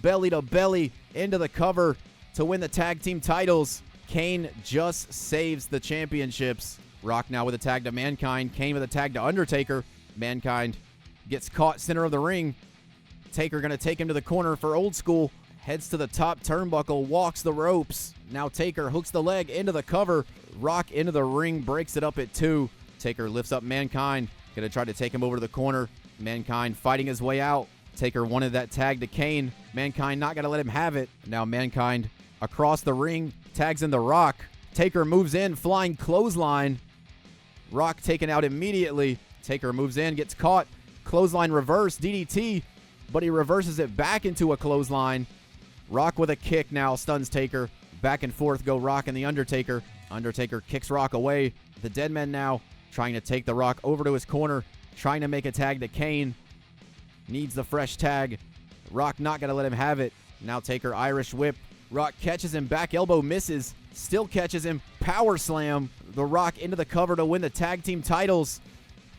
belly to belly, into the cover to win the tag team titles. Kane just saves the championships. Rock now with a tag to Mankind. Kane with a tag to Undertaker. Mankind gets caught center of the ring. Taker going to take him to the corner for old school. Heads to the top turnbuckle, walks the ropes. Now Taker hooks the leg into the cover. Rock into the ring, breaks it up at 2. Taker lifts up Mankind. Going to try to take him over to the corner. Mankind fighting his way out. Taker wanted that tag to Kane. Mankind not going to let him have it. Now Mankind across the ring, tags in The Rock. Taker moves in, flying clothesline. Rock taken out immediately. Taker moves in, gets caught. Clothesline reverse, DDT, but he reverses it back into a clothesline. Rock with a kick now, stuns Taker. Back and forth go Rock and the Undertaker. Undertaker kicks Rock away. The Deadmen now trying to take The Rock over to his corner, trying to make a tag to Kane. Needs the fresh tag. Rock not going to let him have it. Now Taker Irish whip. Rock catches him, back elbow misses. Still catches him, power slam. The Rock into the cover to win the tag team titles.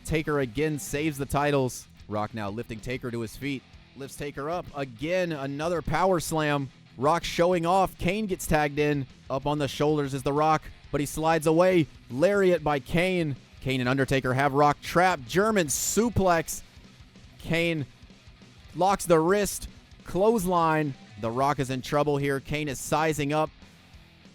Taker again saves the titles. Rock now lifting Taker to his feet. Lifts Taker up. Again, another power slam. Rock showing off. Kane gets tagged in. Up on the shoulders is The Rock, but he slides away. Lariat by Kane. Kane and Undertaker have Rock trapped. German suplex. Kane locks the wrist. Clothesline. The Rock is in trouble here. Kane is sizing up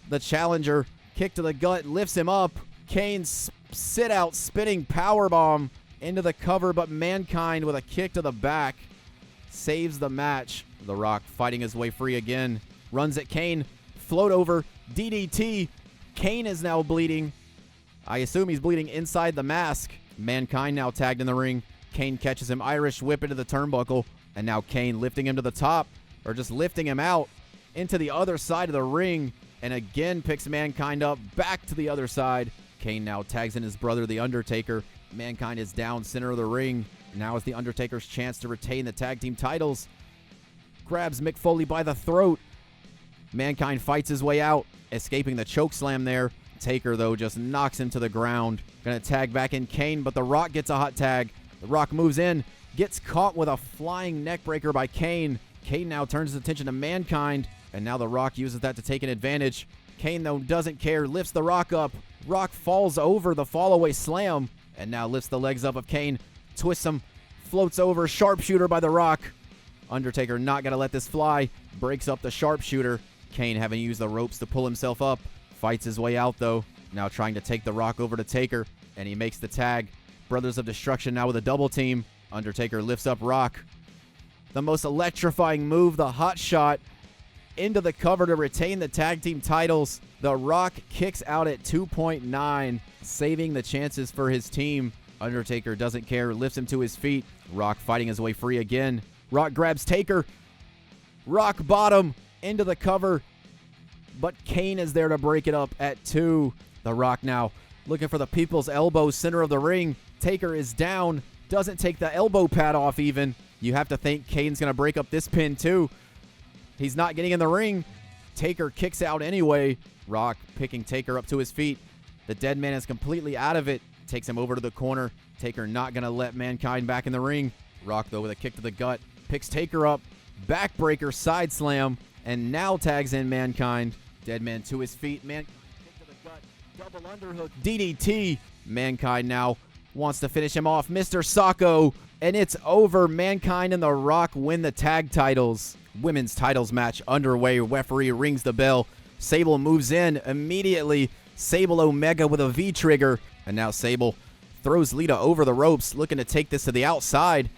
the challenger. Kick to the gut. Lifts him up. Kane sit out spinning powerbomb into the cover, but Mankind with a kick to the back saves the match. The Rock fighting his way free again. Runs at Kane. Float over. DDT. Kane is now bleeding. I assume he's bleeding inside the mask. Mankind now tagged in the ring. Kane catches him. Irish whip into the turnbuckle. And now Kane lifting him to the top, or just lifting him out into the other side of the ring. And again picks Mankind up back to the other side. Kane now tags in his brother, The Undertaker. Mankind is down center of the ring. Now is The Undertaker's chance to retain the tag team titles. Grabs Mick Foley by the throat. Mankind fights his way out, escaping the choke slam there. Taker, though, just knocks him to the ground. Gonna tag back in Kane, but The Rock gets a hot tag. The Rock moves in, gets caught with a flying neckbreaker by Kane. Kane now turns his attention to Mankind, and now The Rock uses that to take an advantage. Kane, though, doesn't care, lifts The Rock up. Rock falls over the fallaway slam, and now lifts the legs up of Kane, twists him, floats over, sharpshooter by The Rock. Undertaker not going to let this fly, breaks up the sharpshooter. Kane having used the ropes to pull himself up, fights his way out, though. Now trying to take The Rock over to Taker, and he makes the tag. Brothers of Destruction now with a double team. Undertaker lifts up Rock. The most electrifying move, the hot shot into the cover to retain the tag team titles. The Rock kicks out at 2.9, saving the chances for his team. Undertaker doesn't care, lifts him to his feet. Rock fighting his way free again. Rock grabs Taker. Rock bottom into the cover, but Kane is there to break it up at 2. The Rock now looking for the people's elbow, center of the ring. Taker is down, doesn't take the elbow pad off even. You have to think Kane's going to break up this pin too. He's not getting in the ring. Taker kicks out anyway. Rock picking Taker up to his feet. The dead man is completely out of it. Takes him over to the corner. Taker not going to let Mankind back in the ring. Rock, though, with a kick to the gut. Picks Taker up. Backbreaker side slam. And now tags in Mankind. Dead man to his feet. Mankind kick to the gut. Double underhook. DDT. Mankind now wants to finish him off. Mr. Socko. And it's over. Mankind and The Rock win the tag titles. Women's titles match underway. Referee rings the bell. Sable moves in immediately. Sable Omega with a V trigger. And now Sable throws Lita over the ropes, looking to take this to the outside.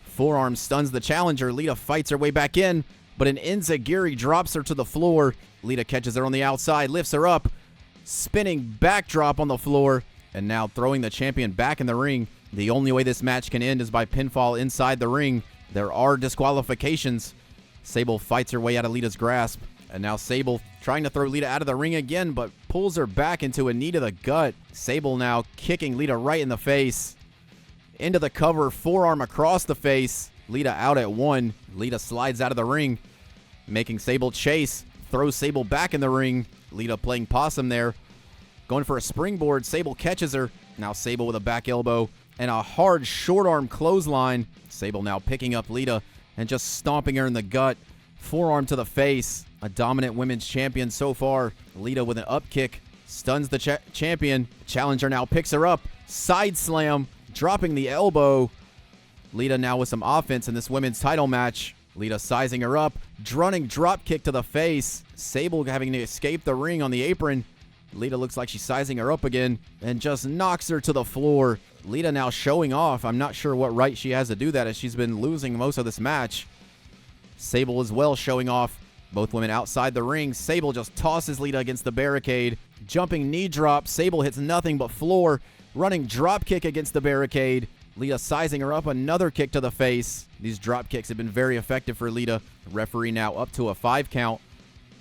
Forearm stuns the challenger. Lita fights her way back in, but an enziguri drops her to the floor. Lita catches her on the outside, lifts her up. spinning backdrop on the floor, and now throwing the champion back in the ring. The only way this match can end is by pinfall inside the ring. There are disqualifications. Sable fights her way out of Lita's grasp, and now Sable trying to throw Lita out of the ring again, but pulls her back into a knee to the gut. Sable now kicking Lita right in the face. Into the cover, forearm across the face. Lita out at 1. Lita slides out of the ring, making Sable chase. Throws Sable back in the ring. Lita playing possum there. Going for a springboard. Sable catches her. Now Sable with a back elbow and a hard short arm clothesline. Sable now picking up Lita and just stomping her in the gut. Forearm to the face. A dominant women's champion so far. Lita with an up kick. Stuns the champion. Challenger now picks her up. Side slam. Dropping the elbow. Lita now with some offense in this women's title match. Lita sizing her up. Running drop kick to the face. Sable having to escape the ring on the apron. Lita looks like she's sizing her up again and just knocks her to the floor. Lita now showing off. I'm not sure what right she has to do that, as she's been losing most of this match. Sable as well showing off. Both women outside the ring. Sable just tosses Lita against the barricade. Jumping knee drop. Sable hits nothing but floor. Running drop kick against the barricade. Lita sizing her up. Another kick to the face. These drop kicks have been very effective for Lita. Referee now up to a 5 count.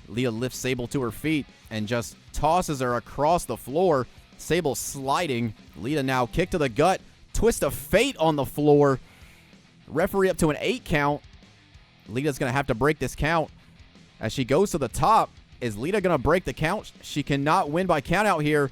Lita lifts Sable to her feet and just tosses her across the floor. Sable sliding. Lita now kick to the gut. Twist of fate on the floor. Referee up to an 8 count. Lita's going to have to break this count as she goes to the top. Is Lita going to break the count? She cannot win by count out here.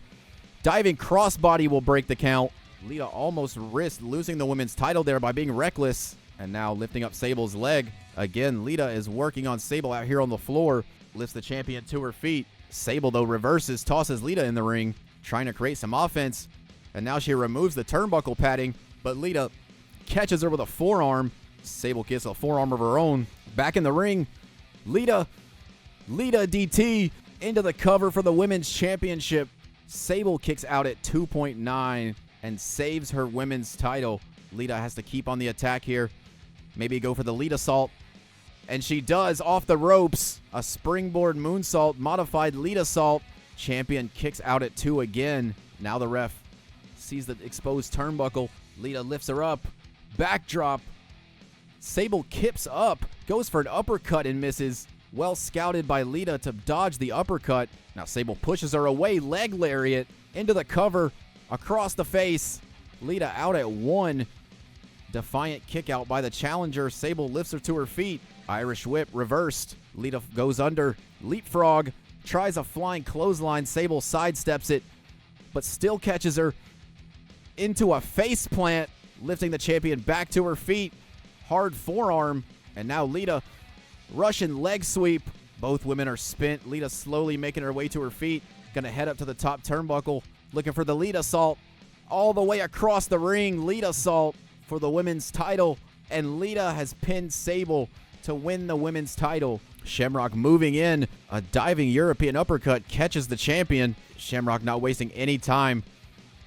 Diving crossbody will break the count. Lita almost risked losing the women's title there by being reckless. And now lifting up Sable's leg. Again, Lita is working on Sable out here on the floor. Lifts the champion to her feet. Sable, though, reverses, tosses Lita in the ring, trying to create some offense. And now she removes the turnbuckle padding, but Lita catches her with a forearm. Sable gets a forearm of her own. Back in the ring, Lita DT into the cover for the women's championship. Sable kicks out at 2.9 and saves her women's title. Lita has to keep on the attack here. Maybe go for the Lita salt. And she does, off the ropes. A springboard moonsault, modified Lita salt. Champion kicks out at 2 again. Now the ref sees the exposed turnbuckle. Lita lifts her up. Backdrop. Sable kips up. Goes for an uppercut and misses. Well scouted by Lita to dodge the uppercut. Now Sable pushes her away. Leg lariat. Into the cover. Across the face. Lita out at 1. Defiant kick out by the challenger. Sable lifts her to her feet. Irish whip reversed. Lita goes under. Leapfrog. Tries a flying clothesline. Sable sidesteps it, but still catches her into a face plant, lifting the champion back to her feet. Hard forearm. And now Lita, Russian leg sweep. Both women are spent. Lita slowly making her way to her feet. Gonna head up to the top turnbuckle. Looking for the Lita salt. All the way across the ring. Lita salt for the women's title. And Lita has pinned Sable to win the women's title. Shamrock moving in. A diving European uppercut catches the champion. Shamrock not wasting any time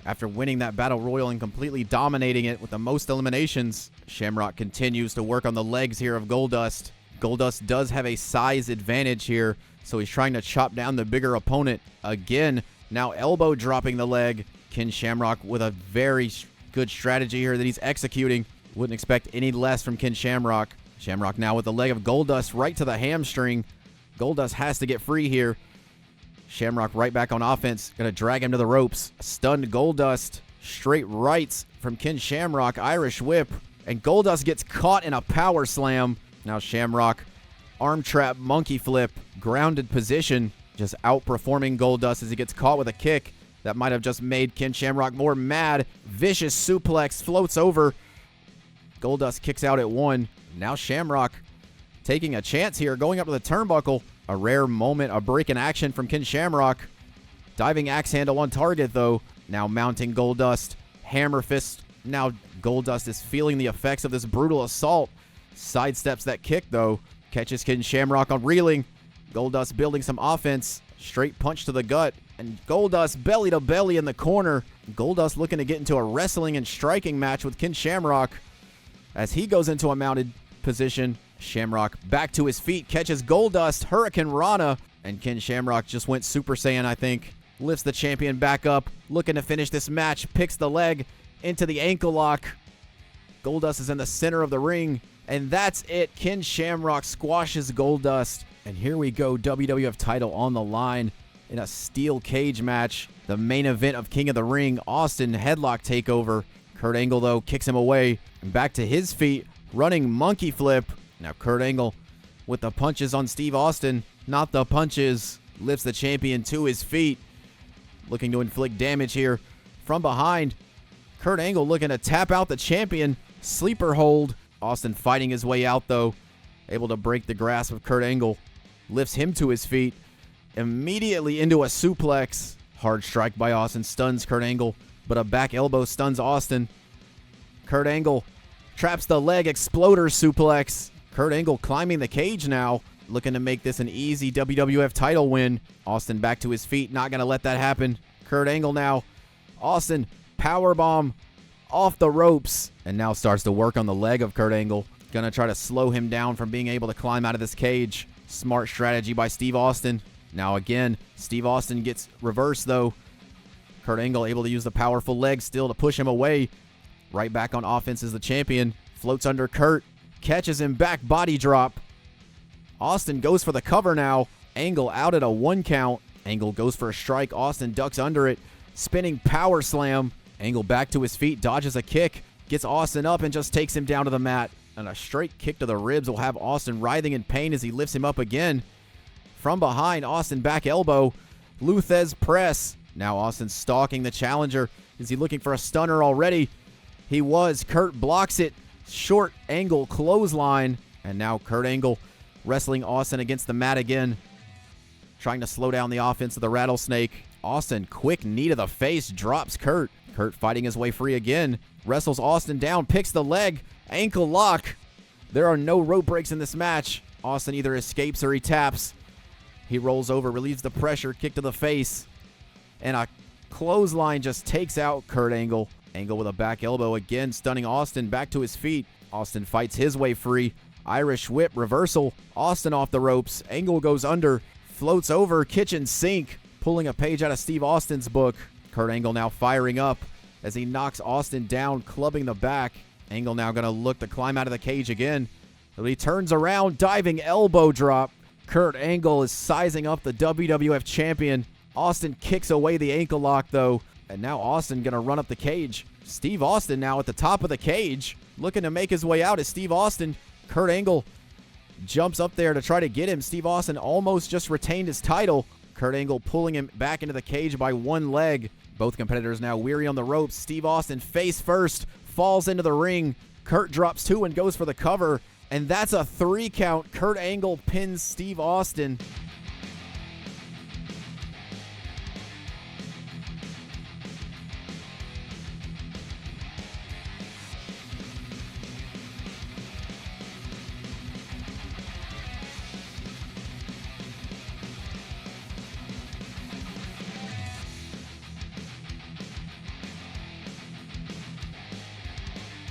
after winning that battle royal and completely dominating it with the most eliminations. Shamrock continues to work on the legs here of Goldust. Goldust does have a size advantage here, so he's trying to chop down the bigger opponent. Again, now elbow dropping the leg. Ken Shamrock with a very good strategy here that he's executing. Wouldn't expect any less from Ken Shamrock. Shamrock now with the leg of Goldust right to the hamstring. Goldust has to get free here. Shamrock right back on offense. Going to drag him to the ropes. Stunned Goldust. Straight rights from Ken Shamrock. Irish whip. And Goldust gets caught in a power slam. Now Shamrock. Arm trap, monkey flip. Grounded position. Just outperforming Goldust as he gets caught with a kick. That might have just made Ken Shamrock more mad. Vicious suplex. Floats over. Goldust kicks out at 1. Now Shamrock taking a chance here, going up to the turnbuckle. A rare moment, a break in action from Ken Shamrock. Diving axe handle on target, though. Now mounting Goldust. Hammer fist. Now Goldust is feeling the effects of this brutal assault. Sidesteps that kick, though. Catches Ken Shamrock on reeling. Goldust building some offense. Straight punch to the gut. And Goldust belly to belly in the corner. Goldust looking to get into a wrestling and striking match with Ken Shamrock as he goes into a mounted position. Shamrock back to his feet, catches Goldust, Hurricane Rana, and Ken Shamrock just went Super Saiyan, I think. lifts the champion back up, looking to finish this match, picks the leg into the ankle lock. Goldust is in the center of the ring, and that's it. Ken Shamrock squashes Goldust. And here we go, WWF title on the line in a steel cage match. The main event of King of the Ring, Austin headlock takeover. Kurt Angle, though, kicks him away. And back to his feet, running monkey flip. Now Kurt Angle with the punches on Steve Austin. Not the punches. Lifts the champion to his feet. Looking to inflict damage here from behind. Kurt Angle looking to tap out the champion. Sleeper hold. Austin fighting his way out, though. Able to break the grasp of Kurt Angle. Lifts him to his feet. Immediately into a suplex. Hard strike by Austin. Stuns Kurt Angle. But a back elbow stuns Austin. Kurt Angle traps the leg. Exploder suplex. Kurt Angle climbing the cage now. Looking to make this an easy WWF title win. Austin back to his feet. Not going to let that happen. Kurt Angle now. Austin powerbomb off the ropes. And now starts to work on the leg of Kurt Angle. Going to try to slow him down from being able to climb out of this cage. Smart strategy by Steve Austin. Now again, Steve Austin gets reversed though. Kurt Angle able to use the powerful leg still to push him away. Right back on offense is the champion. Floats under Kurt. Catches him back, body drop. Austin goes for the cover now. Angle out at a 1 count. Angle goes for a strike. Austin ducks under it. Spinning power slam. Angle back to his feet, dodges a kick. Gets Austin up and just takes him down to the mat. And a straight kick to the ribs will have Austin writhing in pain as he lifts him up again. From behind, Austin back elbow. Luthez press. Now Austin stalking the challenger. Is he looking for a stunner already? He was. Kurt blocks it. Short angle clothesline. And now Kurt Angle wrestling Austin against the mat again. Trying to slow down the offense of the Rattlesnake. Austin, quick knee to the face, drops Kurt. Kurt fighting his way free again. Wrestles Austin down, picks the leg. Ankle lock. There are no rope breaks in this match. Austin either escapes or he taps. He rolls over, relieves the pressure, kick to the face. And a clothesline just takes out Kurt Angle. Angle with a back elbow again, stunning Austin back to his feet. Austin fights his way free. Irish whip reversal. Austin off the ropes. Angle goes under. Floats over. Kitchen sink. Pulling a page out of Steve Austin's book. Kurt Angle now firing up as he knocks Austin down, clubbing the back. Angle now going to look to climb out of the cage again. But he turns around. Diving elbow drop. Kurt Angle is sizing up the WWF champion. Austin kicks away the ankle lock, though. And now Austin going to run up the cage. Steve Austin now at the top of the cage. Looking to make his way out is Steve Austin. Kurt Angle jumps up there to try to get him. Steve Austin almost just retained his title. Kurt Angle pulling him back into the cage by one leg. Both competitors now weary on the ropes. Steve Austin face first. Falls into the ring. Kurt drops 2 and goes for the cover. And that's a 3 count. Kurt Angle pins Steve Austin.